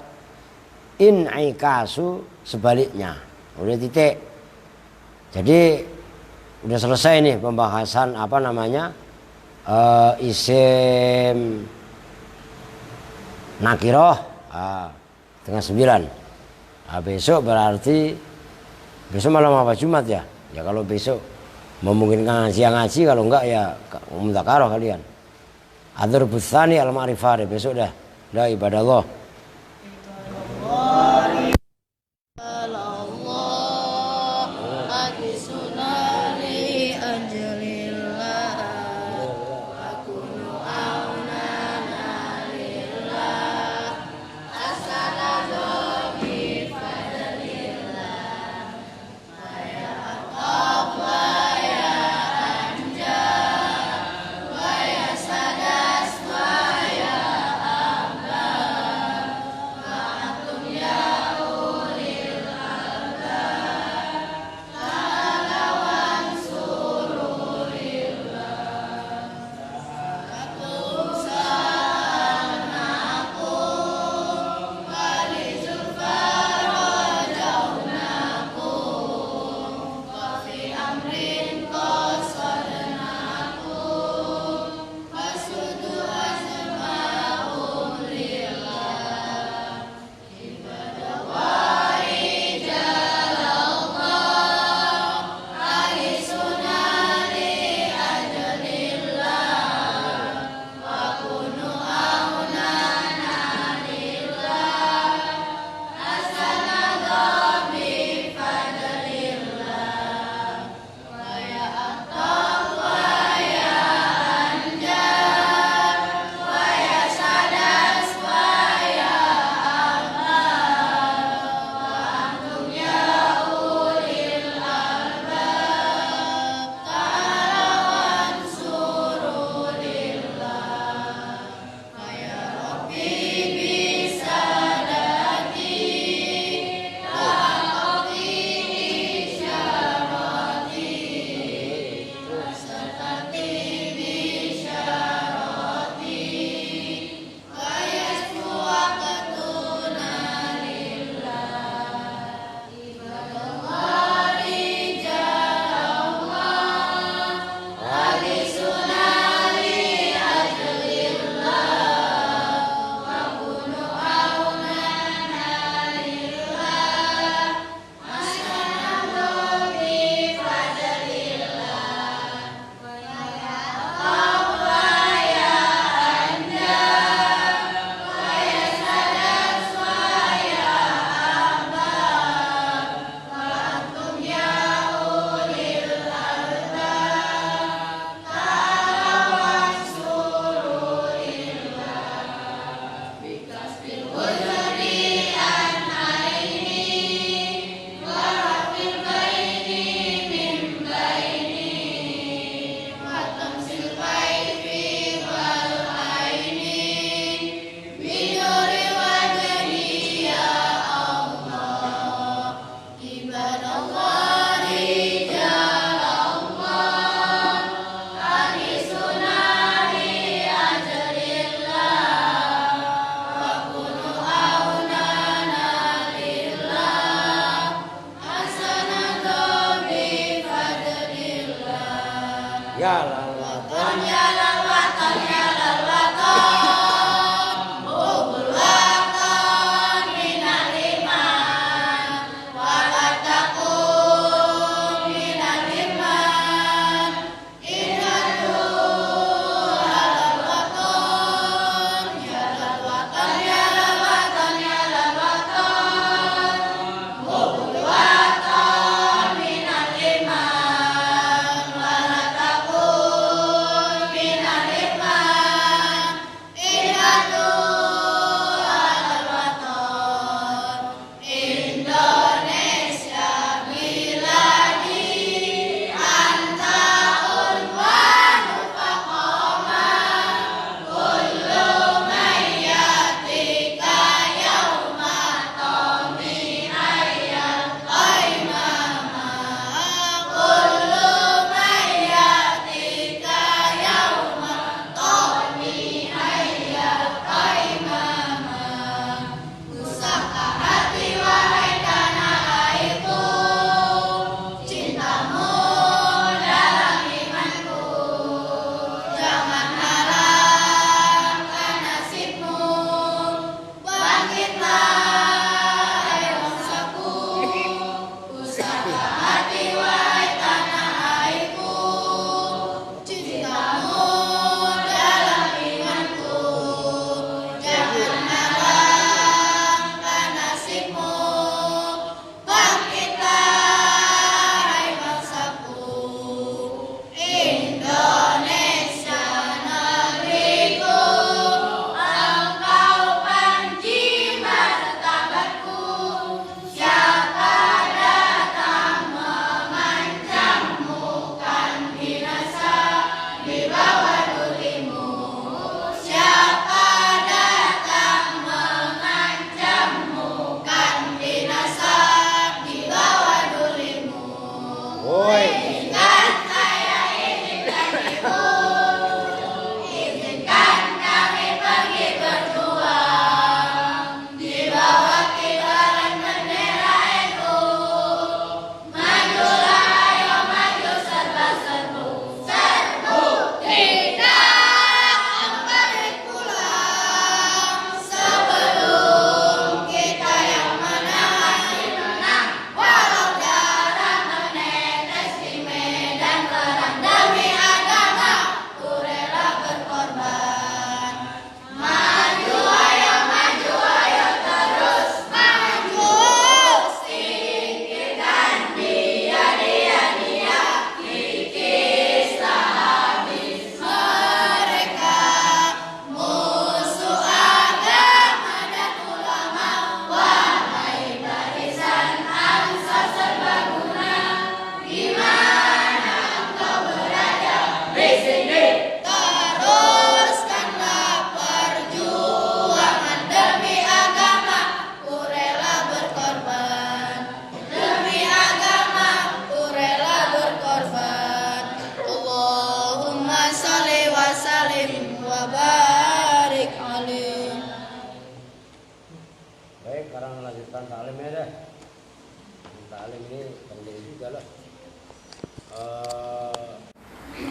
in'ikasu sebaliknya. Udah titik. Jadi udah selesai nih pembahasan isim nakiroh dengan 9. Besok berarti besok malam apa Jumat ya? Ya kalau besok memungkinkan ngaji, kalau enggak ya mudzakarah kalian. Adzarbus tsani al-ma'rifah besok dah. La ibadallah. Minal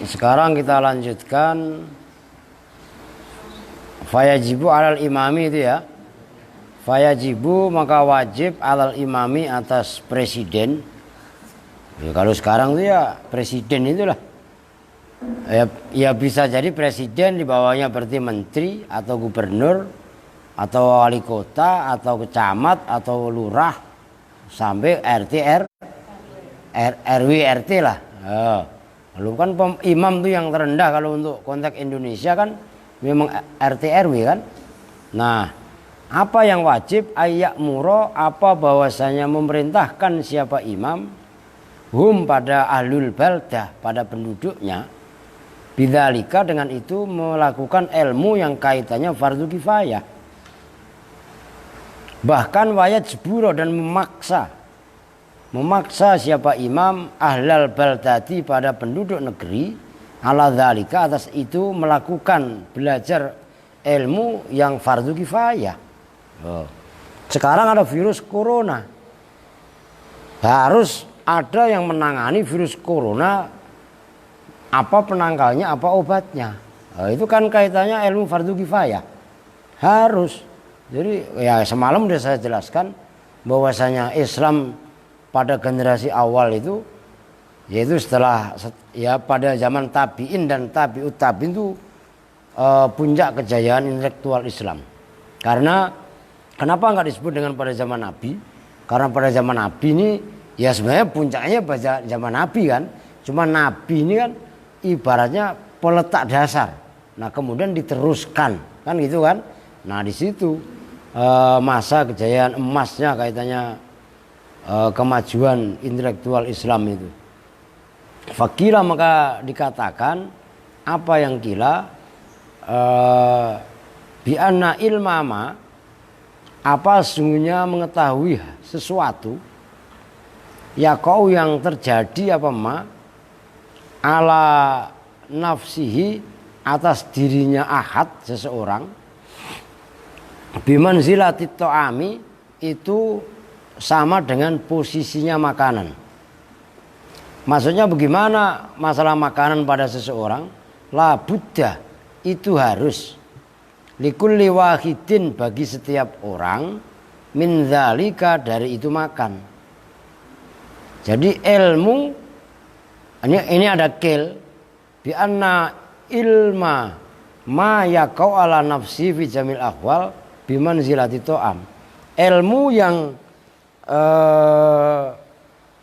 Sekarang kita lanjutkan fayajibu alal imami itu ya. Fayajibu maka wajib alal imami atas presiden. Ya, kalau sekarang itu ya presiden itulah. Ya bisa jadi presiden, di bawahnya berarti menteri atau gubernur atau wali kota atau kecamat atau lurah sampai RT RW RT lah. Lalu kan imam tuh yang terendah kalau untuk konteks Indonesia kan memang RT RW kan. Nah, apa yang wajib ayak muro, apa bahwasanya memerintahkan siapa imam hum pada ahlul baldah, pada penduduknya, bidzalika dengan itu melakukan ilmu yang kaitannya fardu kifayah. Bahkan wayajburo dan memaksa siapa imam ahlal baldati pada penduduk negeri ala dzalika atas itu melakukan belajar ilmu yang fardu kifayah. Sekarang ada virus corona, harus ada yang menangani virus corona, apa penangkalnya, apa obatnya. Itu kan kaitannya ilmu fardu kifayah, harus. Jadi ya semalam sudah saya jelaskan bahwasanya Islam pada generasi awal itu, yaitu setelah ya pada zaman tabi'in dan tabi'ut tabi'in itu puncak kejayaan intelektual Islam. Karena kenapa nggak disebut dengan pada zaman Nabi? Karena pada zaman Nabi ini ya sebenarnya puncaknya pada zaman Nabi kan. Cuma Nabi ini kan ibaratnya peletak dasar. Nah kemudian diteruskan kan gitu kan. Nah di situ masa kejayaan emasnya kaitannya kemajuan intelektual Islam itu. Fakila maka dikatakan apa yang kila bi anna ilmama, apa sesungguhnya mengetahui sesuatu ya kau yang terjadi apa ma ala nafsihi atas dirinya ahad seseorang bimanzilatit ta'ami, itu sama dengan posisinya makanan. Maksudnya bagaimana masalah makanan pada seseorang? La buddha, itu harus likulli wahidin, bagi setiap orang, min dzalika, dari itu makan. Jadi ilmu ini ada kil bi anna ilma ma yaqau ala nafsi fi jamil ahwal bimanzilati ta'am. Ilmu yang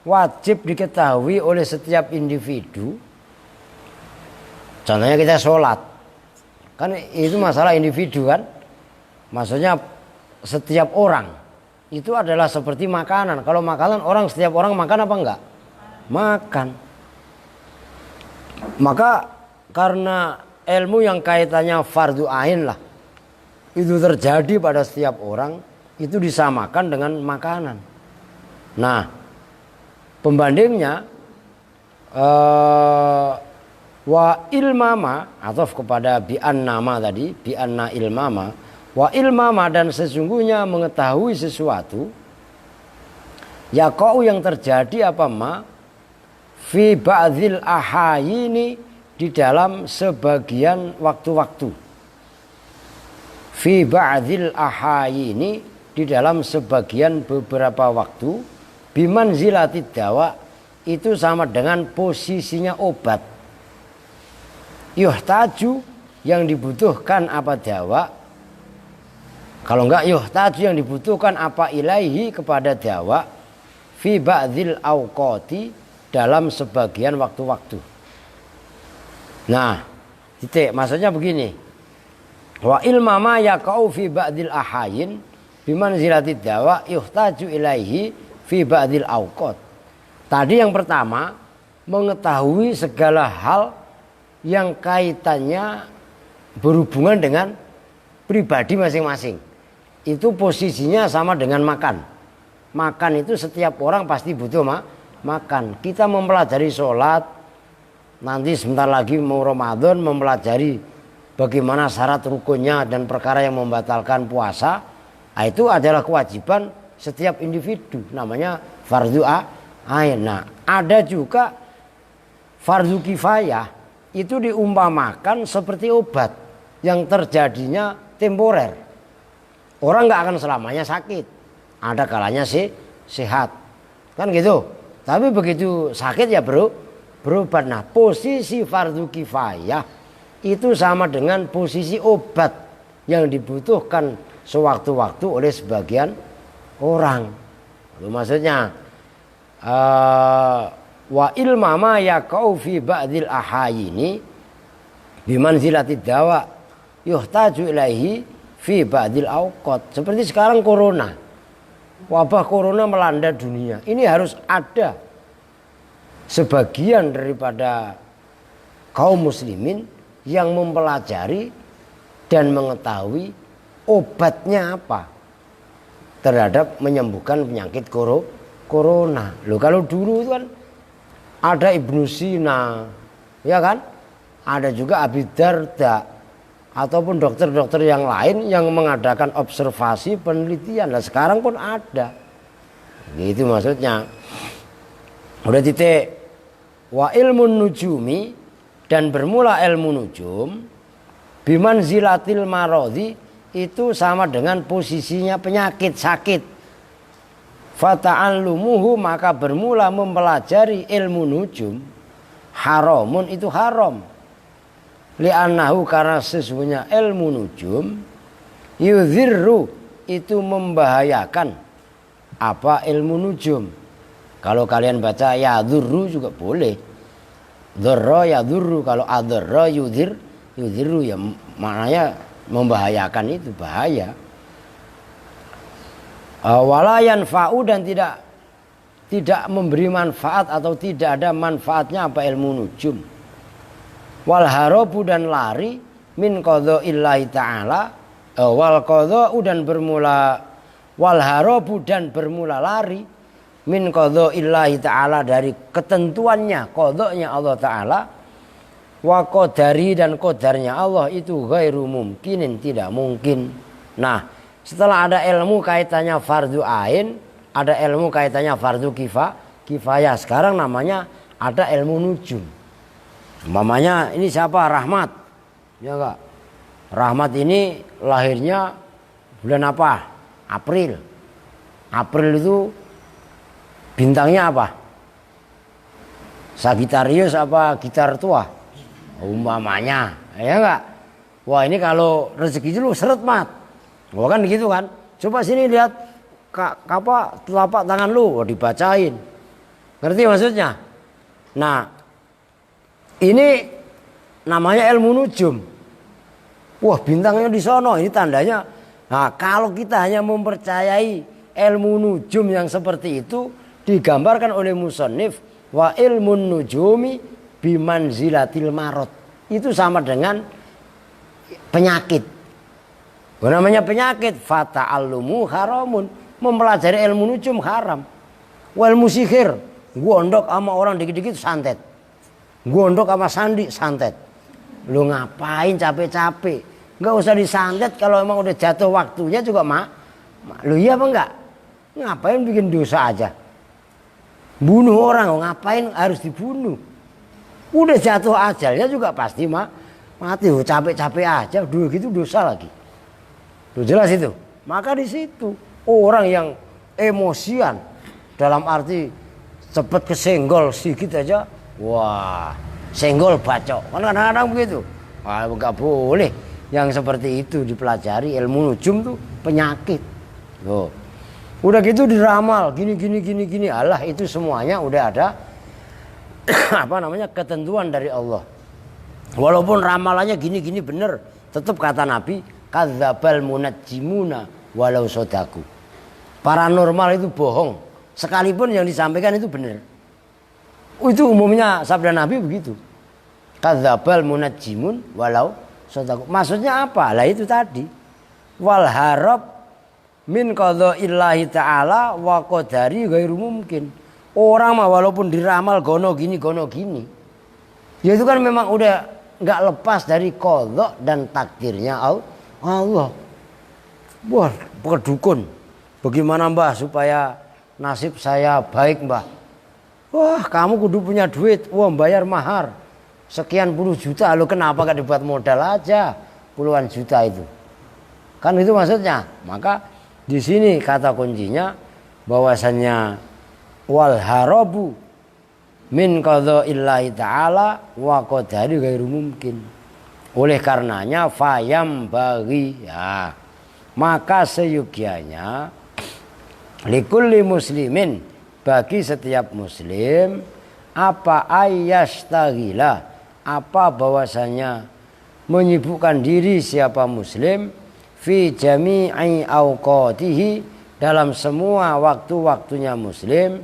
wajib diketahui oleh setiap individu. Contohnya kita sholat, kan itu masalah individu kan. Maksudnya setiap orang itu adalah seperti makanan. Kalau makanan orang, setiap orang makan apa enggak? Makan. Maka karena ilmu yang kaitannya fardu ain lah, itu terjadi pada setiap orang, itu disamakan dengan makanan. Nah pembandingnya wa ilmama, atau kepada bi annama tadi, bi anna ilmama, wa ilmama, dan sesungguhnya mengetahui sesuatu ya kau yang terjadi apa ma fi ba'dzil ahayini, di dalam sebagian waktu-waktu, fi ba'dzil ahayini, di dalam sebagian beberapa waktu, bimanzilatid dawa, itu sama dengan posisinya obat. Yuhtaju, yang dibutuhkan apa dawa, kalau enggak yuhtaju, yang dibutuhkan apa ilaihi, kepada dawa, fi ba'dzil awqati, dalam sebagian waktu-waktu. Nah titik, maksudnya begini, wa ilmama yaqau fi ba'dil ahayin bimanzilatid dawa yuhtaju ilaihi fi ba'dil awqat. Tadi yang pertama, mengetahui segala hal yang kaitannya berhubungan dengan pribadi masing-masing. Itu posisinya sama dengan makan. Makan itu setiap orang pasti butuh makan. Kita mempelajari sholat, nanti sebentar lagi mau Ramadan, mempelajari bagaimana syarat rukunnya dan perkara yang membatalkan puasa. Nah, itu adalah kewajiban setiap individu, namanya fardu ain. Nah ada juga fardu kifayah. itu diumpamakan seperti obat yang terjadinya temporer. Orang nggak akan selamanya sakit, ada kalanya sih sehat, kan gitu. Tapi begitu sakit ya berobat. Nah, posisi fardu kifayah itu sama dengan posisi obat yang dibutuhkan sewaktu-waktu oleh sebagian orang. Itu maksudnya wa ilma ma yaqau fi ba'dil ahayini bimanzilatid dawa yuhtaju ilaihi fi ba'dil awqat. Seperti sekarang corona, wabah corona melanda dunia. Ini harus ada sebagian daripada kaum muslimin yang mempelajari dan mengetahui obatnya apa terhadap menyembuhkan penyakit corona. Loh, kalau dulu itu kan ada Ibnu Sina, ya kan? Ada juga Abi Darda ataupun dokter-dokter yang lain yang mengadakan observasi penelitian. Nah, sekarang pun ada. Gitu maksudnya. Udah titik. Wa ilmun nujumi, dan bermula ilmu nujum bimanzilatil marodi, itu sama dengan posisinya penyakit sakit. Fata'allumuhu, maka bermula mempelajari ilmu nujum haramun, itu haram. Li'annahu, karena sesungguhnya ilmu nujum yudhirru, itu membahayakan. Apa ilmu nujum? Kalau kalian baca yadhurru juga boleh. Dharra yadhurru, kalau adharra yudhirru, ya maknanya membahayakan, itu bahaya. Wala yanfa'u, dan tidak memberi manfaat atau tidak ada manfaatnya apa ilmu nujum. Wal harabu, dan lari min qadha'illahi ta'ala, wal qadha'u, dan bermula, wal harabu, dan bermula lari min qadha'illahi ta'ala, dari ketentuannya, qadha'nya Allah Ta'ala, wa qadari, dan qadarnya Allah itu ghairu mumkinin, tidak mungkin. Nah, setelah ada ilmu kaitannya fardu ain, ada ilmu kaitannya fardu kifayah, sekarang namanya ada ilmu nujum. Umpamanya ini siapa? Rahmat, ya enggak? Rahmat ini lahirnya bulan apa? April. April itu bintangnya apa? Sagittarius apa gitar tua? Umpamanya, ya enggak? Wah, ini kalau rezeki lu seret mat. Wah, kan gitu kan? Coba sini lihat telapak tangan lu, wah, dibacain. Ngerti maksudnya? Nah, ini namanya ilmu nujum. Wah, bintangnya di sono, ini tandanya. Nah, kalau kita hanya mempercayai ilmu nujum yang seperti itu, digambarkan oleh musannif wa ilmun nujumi bimanzilatil marad, itu sama dengan penyakit. Namanya penyakit, fata'allumu haramun, mempelajari ilmu nujum haram. Wa ilmu sihir, gondok sama orang dikit-dikit santet, gondok sama sandi santet. Lu ngapain capek-capek? Nggak usah disantet, kalau emang udah jatuh waktunya juga lu iya apa enggak? Ngapain bikin dosa aja? Bunuh orang, ngapain harus dibunuh? Udah jatuh ajalnya juga pasti mati. Capek-capek aja, dulu gitu dosa lagi. Tuh jelas itu. Maka di situ orang yang emosian, dalam arti cepet kesenggol sedikit aja, wah, senggol bacok. Kan kadang-kadang begitu. Wah, enggak boleh. Yang seperti itu dipelajari. Ilmu nujum tuh penyakit. Loh. Udah gitu diramal gini. Allah, itu semuanya udah ada apa namanya, ketentuan dari Allah. Walaupun ramalannya gini bener, tetap kata Nabi, kadzdzabal munajjimuna walau sodaku. Paranormal itu bohong, sekalipun yang disampaikan itu benar. Itu umumnya sabda Nabi begitu. Kadzdzabal munajjimun walau sodaku. Maksudnya apa? Lah itu tadi. Wal harab min qadha'illahi ta'ala wa qadari ghairu mungkin. Orang mah walaupun diramal gono gini, ya itu kan memang udah nggak lepas dari qadha dan takdirnya Allah. Wah, kedukun. Bagaimana mbah supaya nasib saya baik mbah? Wah, kamu kudu punya duit. Wah, bayar mahar. sekian puluh juta, lo kenapa gak dibuat modal aja puluhan juta itu? Kan itu maksudnya. Maka di sini kata kuncinya bahwasannya wal harabu min qadha'illahi ta'ala wa qadari ghairu mungkin. Oleh karenanya fayam bagi ya, maka seyogianya likulli muslimin, bagi setiap muslim, apa ayyastaghila, apa bahwasanya menyibukkan diri siapa muslim fi jami'i awqatihi, dalam semua waktu-waktunya muslim,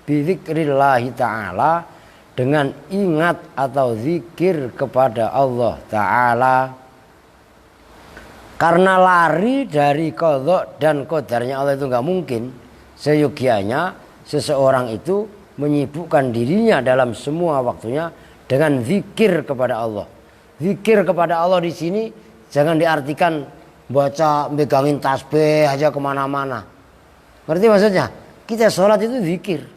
bizikrillahi ta'ala, dengan ingat atau zikir kepada Allah Ta'ala. Karena lari dari qadha dan qadarnya Allah itu gak mungkin, seyogianya seseorang itu menyibukkan dirinya dalam semua waktunya dengan zikir kepada Allah. Zikir kepada Allah di sini jangan diartikan baca megangin tasbih aja kemana-mana. Ngerti maksudnya? Kita sholat itu zikir.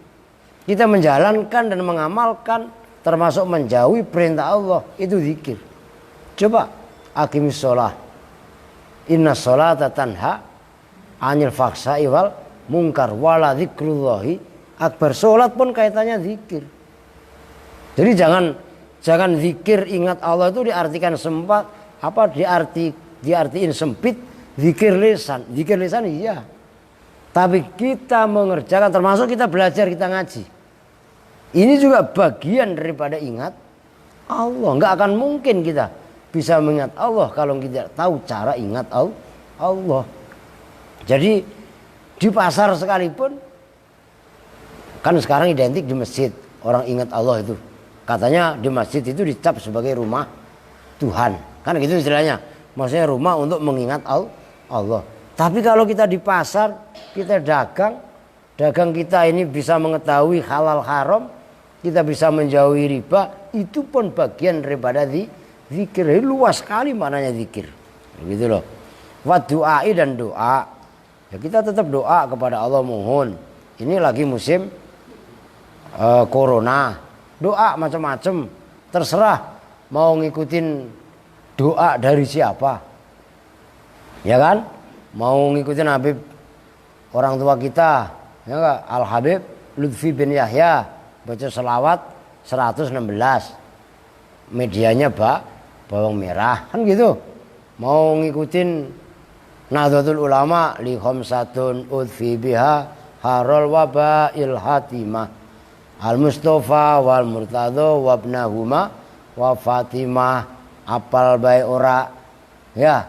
Kita menjalankan dan mengamalkan, termasuk menjauhi perintah Allah, itu zikir. Coba aqimis sholah, inna sholata tanha anil fakhsha'i wal munkar wala dzikrullahi akbar. Sholat pun kaitannya zikir. Jadi jangan zikir ingat Allah itu diartikan sempat apa, diartiin sempit. Zikir lisan iya, tapi kita mengerjakan, termasuk kita belajar, kita ngaji, ini juga bagian daripada ingat Allah. Nggak akan mungkin kita bisa mengingat Allah kalau kita tahu cara ingat Allah. Jadi di pasar sekalipun, kan sekarang identik di masjid orang ingat Allah itu, katanya di masjid itu dicap sebagai rumah Tuhan, kan gitu istilahnya. Maksudnya rumah untuk mengingat Allah. Tapi kalau kita di pasar, kita dagang kita ini bisa mengetahui halal haram, kita bisa menjauhi riba, itu pun bagian daripada zikir. Luas sekali maknanya zikir. Begitu loh. Wa du'ai, dan doa. Ya kita tetap doa kepada Allah, mohon. Ini lagi musim corona. Doa macam-macam, terserah mau ngikutin doa dari siapa, ya kan? Mau ngikutin Habib orang tua kita, ya enggak? Al Habib Lutfi bin Yahya, baca selawat 116, medianya bawang merah, kan gitu. Mau ngikutin Nahdlatul Ulama li khamsatun udfi biha harul waba il hatimah al Mustafa wal Murtadha wabnahuma wa Fatimah. Apal baik ora ya,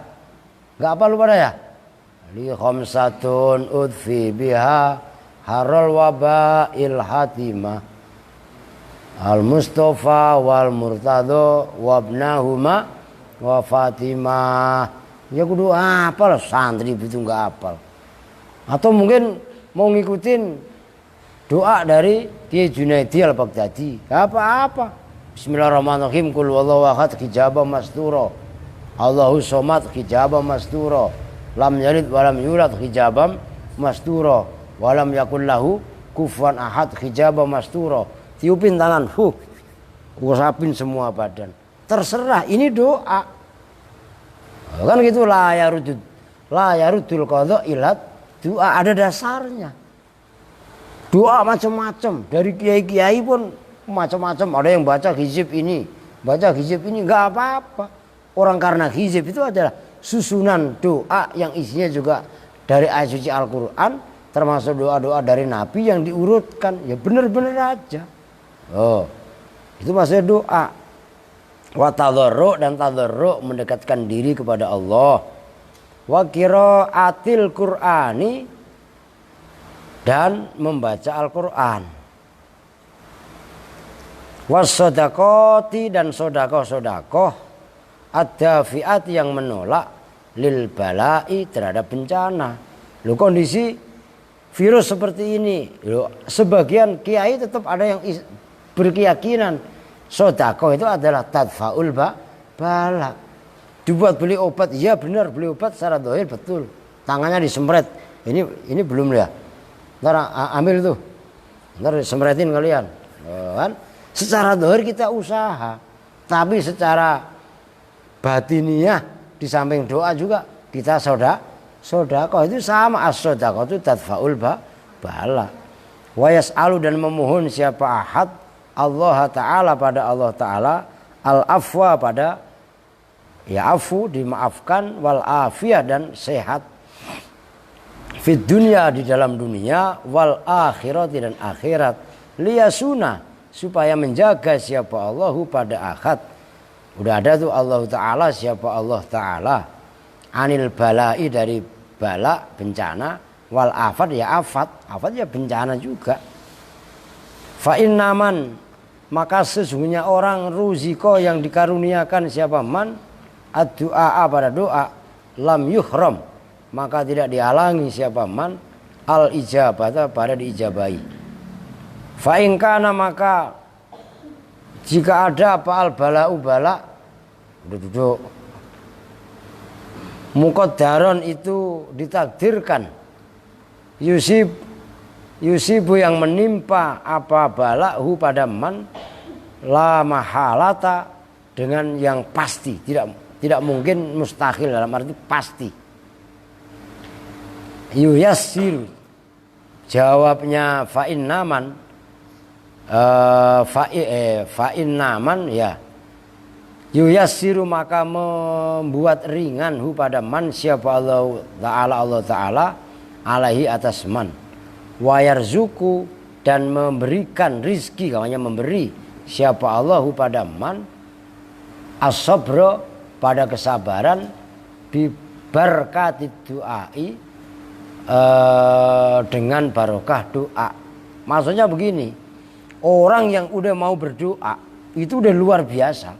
nggak apal lu pada ya? Li khamsatun udfi biha harul waba il hatimah al Mustafa wal Murtadha wabnahuma wa Fatimah. Ya kudu apal, santri itu nggak apal. Atau mungkin mau ngikutin doa dari Kiai Junaidi Al-Baghdadi, nggak apa-apa. Bismillahirrahmanirrahim. Qul huwallahu ahad, hijabah mastura. Allahu somad, hijabah mastura. Lam yalid walam yulad, hijabah mastura. Walam yakul lahu kufuwan ahad, hijabah mastura. Tiupin tangan, usapin semua badan. Terserah, ini doa. Kan gitu, la yarudul qadha ila doa, ada dasarnya. Doa macam-macam, dari kiai-kiai pun macam-macam. Ada yang baca hizib ini, nggak apa-apa. Orang karena hizib itu adalah susunan doa yang isinya juga dari ayat suci Al-Quran, termasuk doa-doa dari Nabi yang diurutkan. Ya benar-benar aja. Oh, itu maksudnya doa. Wa tadarru, dan tadarru mendekatkan diri kepada Allah. Wa qiraatil Qur'ani, dan membaca Al-Quran. Wasodakoti, dan sodakoh ad-dafi'at, yang menolak lil balai, terhadap bencana. Loh, kondisi virus seperti ini, loh, sebagian kiai tetap ada yang berkeyakinan sodakoh itu adalah tadfa'ul bala. Dibuat beli obat, iya benar, beli obat secara dohir betul. Tangannya disemret, ini belum ya. Ntar ambil itu, ntar sempretin kalian, kan? Secara dohir kita usaha, Tapi secara batiniah di samping doa juga kita sedekah itu sama, as-sedekah itu tadfaul bala. Wa yas'alu dan memohon siapa ahad Allah Ta'ala pada Allah Ta'ala al-afwa pada ya afu dimaafkan wal afiyah dan sehat fid dunya di dalam dunia wal akhirat dan akhirat liyasuna supaya menjaga siapa Allahu pada akhad. Udah ada tuh Allah Ta'ala siapa Allah Ta'ala anil balai dari bala bencana wal afat ya afat ya bencana juga. Fa innaman maka sesungguhnya orang ruziko yang dikaruniakan siapa man ad-du'a pada doa lam yuhram maka tidak dihalangi siapa man al ijabah pada diijabahi. Fa in kana maka jika ada apa al bala'u bala duduk muqaddaron itu ditakdirkan Yusibu yang menimpa apa bala'hu pada man la mahalata dengan yang pasti, tidak mungkin mustahil dalam arti pasti. Yuyassiru jawabnya fa'in naman fa'in naman ya yuyassiru maka membuat ringan hu pada man siapa Allah Ta'ala alaihi atas man wayarzuku dan memberikan rizki namanya memberi siapa Allahu pada man as-sabra pada kesabaran bibarkati du'ai dengan barokah doa. Maksudnya begini, orang yang udah mau berdoa itu udah luar biasa.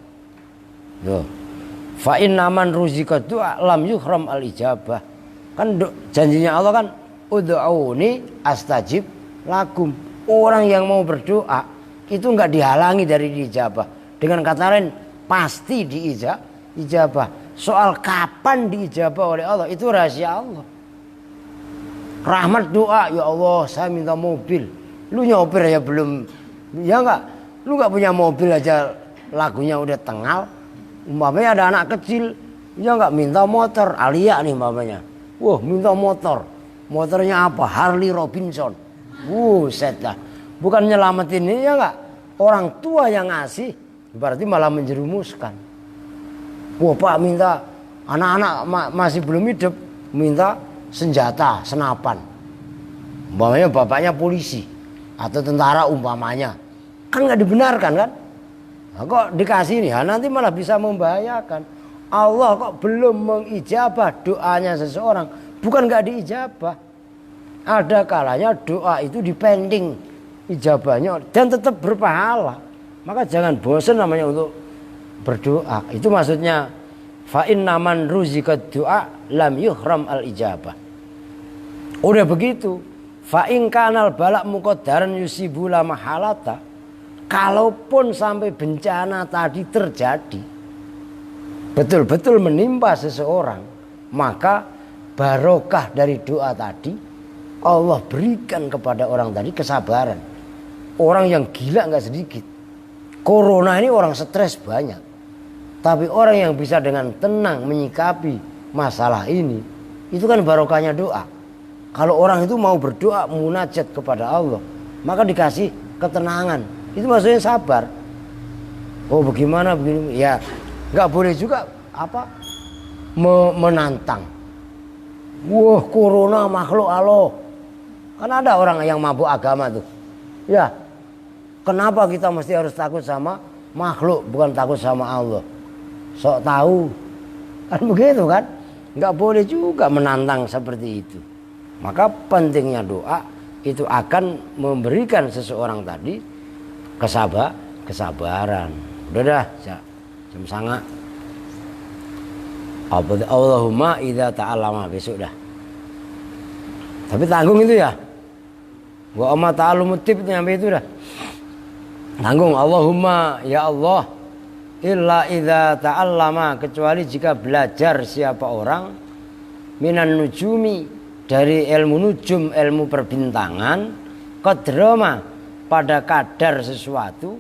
Tuh. Fa inna man ruziqa du'a lam yuhram al ijabah. Kan janjinya Allah kan ud'uni astajib lakum. Orang yang mau berdoa itu enggak dihalangi dari diijabah. Dengan kata lain pasti diijabah. Soal kapan diijabah oleh Allah itu rahasia Allah. Rahmat doa, ya Allah saya minta mobil. Lu nyopir ya belum, ya enggak? Lu enggak punya mobil aja lagunya udah tengal. Umpamanya ada anak kecil, ya enggak minta motor, Alia nih umpamanya. Wah minta motor. Motornya apa? Harley Robinson. Buset dah. Bukan nyelamatin ini ya enggak? Orang tua yang ngasih berarti malah menjerumuskan. Wah Pak minta anak-anak masih belum hidup minta senjata, senapan. Umpamanya bapaknya polisi atau tentara umpamanya. Kan enggak dibenarkan kan? Nah, kok dikasih nih? Nanti malah bisa membahayakan. Allah kok belum mengijabah doanya seseorang, bukan nggak diijabah. Ada kalanya doa itu dipending ijabahnya dan tetap berpahala. Maka jangan bosan namanya untuk berdoa. Itu maksudnya fa inna man ruziqa du'a lam yuhram al ijabah. Udah begitu, fa in kanal balak muqaddaran yusibu la mahalata. Kalaupun sampai bencana tadi terjadi betul-betul menimpa seseorang, maka barokah dari doa tadi Allah berikan kepada orang tadi kesabaran. Orang yang gila nggak sedikit. Corona ini orang stres banyak, tapi orang yang bisa dengan tenang menyikapi masalah ini, itu kan barokahnya doa. Kalau orang itu mau berdoa munajat kepada Allah, maka dikasih ketenangan. Itu maksudnya sabar. Oh bagaimana begini? Ya nggak boleh juga apa menantang. Wah corona makhluk Allah. Kan ada orang yang mabuk agama tuh. Ya kenapa kita mesti harus takut sama makhluk bukan takut sama Allah? Sok tahu kan begitu kan? Nggak boleh juga menantang seperti itu. Maka pentingnya doa itu akan memberikan seseorang tadi kesabaran. Udah dah jam sangat. Allahumma idza ta'allama besok dah. Tapi tanggung itu ya. Wa amma ta'allumut tib nyampe itu dah. Tanggung Allahumma ya Allah illa idza ta'allama kecuali jika belajar siapa orang minan nujumi dari ilmu nujum ilmu perbintangan qadrama pada kadar sesuatu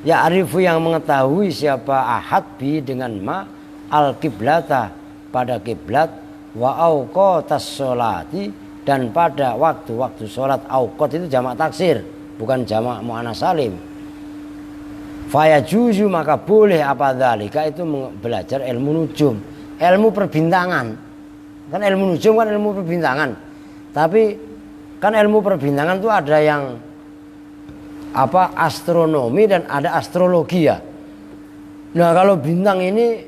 Ya'rifu yang mengetahui siapa ahad bi dengan ma al-qiblata pada kiblat wa auqatas sholati dan pada waktu-waktu sholat. Auqat itu jamak taksir, bukan jamak muannas salim. Fayajuzu maka boleh apa dzalika itu belajar ilmu nujum, ilmu perbintangan. Kan ilmu nujum kan ilmu perbintangan. Tapi kan ilmu perbintangan itu ada yang astronomi dan ada astrologi ya. Nah, kalau bintang ini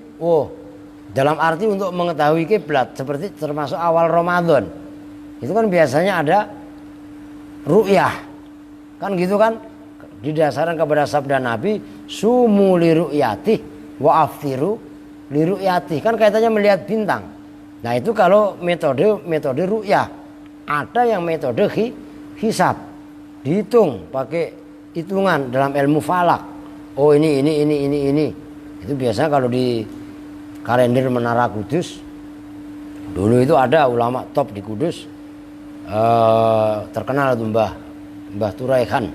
dalam arti untuk mengetahui kiblat seperti termasuk awal Ramadan. Itu kan biasanya ada ru'yah. Kan gitu kan? Didasarkan kepada sabda Nabi, sumu li ru'yati wa aftiru li ru'yati. Kan kaitannya melihat bintang. Nah, itu kalau metode ru'yah. Ada yang metode hisab. Dihitung pakai hitungan dalam ilmu falak. Oh, ini. Itu biasanya kalau di kalender Menara Kudus. Dulu itu ada ulama top di Kudus. Terkenal itu Mbah Turaihan.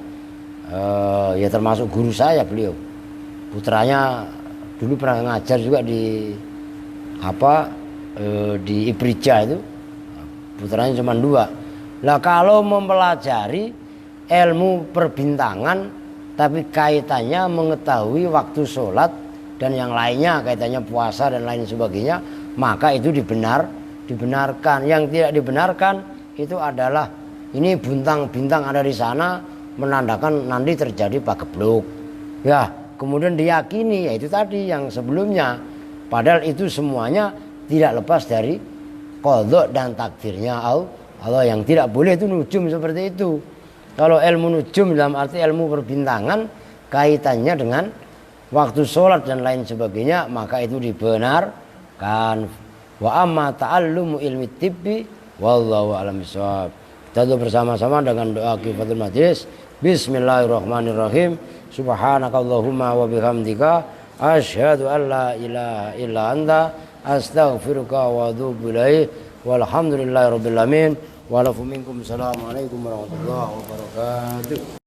Ya termasuk guru saya beliau. Putranya dulu pernah ngajar juga di di Ibrija itu. Putranya cuma 2. Lah kalau mempelajari ilmu perbintangan tapi kaitannya mengetahui waktu sholat dan yang lainnya kaitannya puasa dan lain sebagainya, maka itu dibenarkan. Yang tidak dibenarkan itu adalah ini bintang-bintang ada di sana menandakan nanti terjadi pagebluk. Ya, kemudian diyakini yaitu tadi yang sebelumnya. Padahal itu semuanya tidak lepas dari qadha dan takdirnya Allah. Yang tidak boleh itu nujum seperti itu. Kalau ilmu nujum dalam arti ilmu perbintangan kaitannya dengan waktu sholat dan lain sebagainya, maka itu dibenarkan. Wa amma ta'allumu ilmi tibbi wallahu a'lam bishawab. Kita bersama-sama dengan doa kifatul majlis. Bismillahirrahmanirrahim. Subhanakallahumma wa bihamdika asyhadu an la ilaha illa anta astaghfiruka wa atubu ilaik. Walhamdulillahirabbil alamin. Wa lakum minkum. Assalamualaikum warahmatullahi wabarakatuh.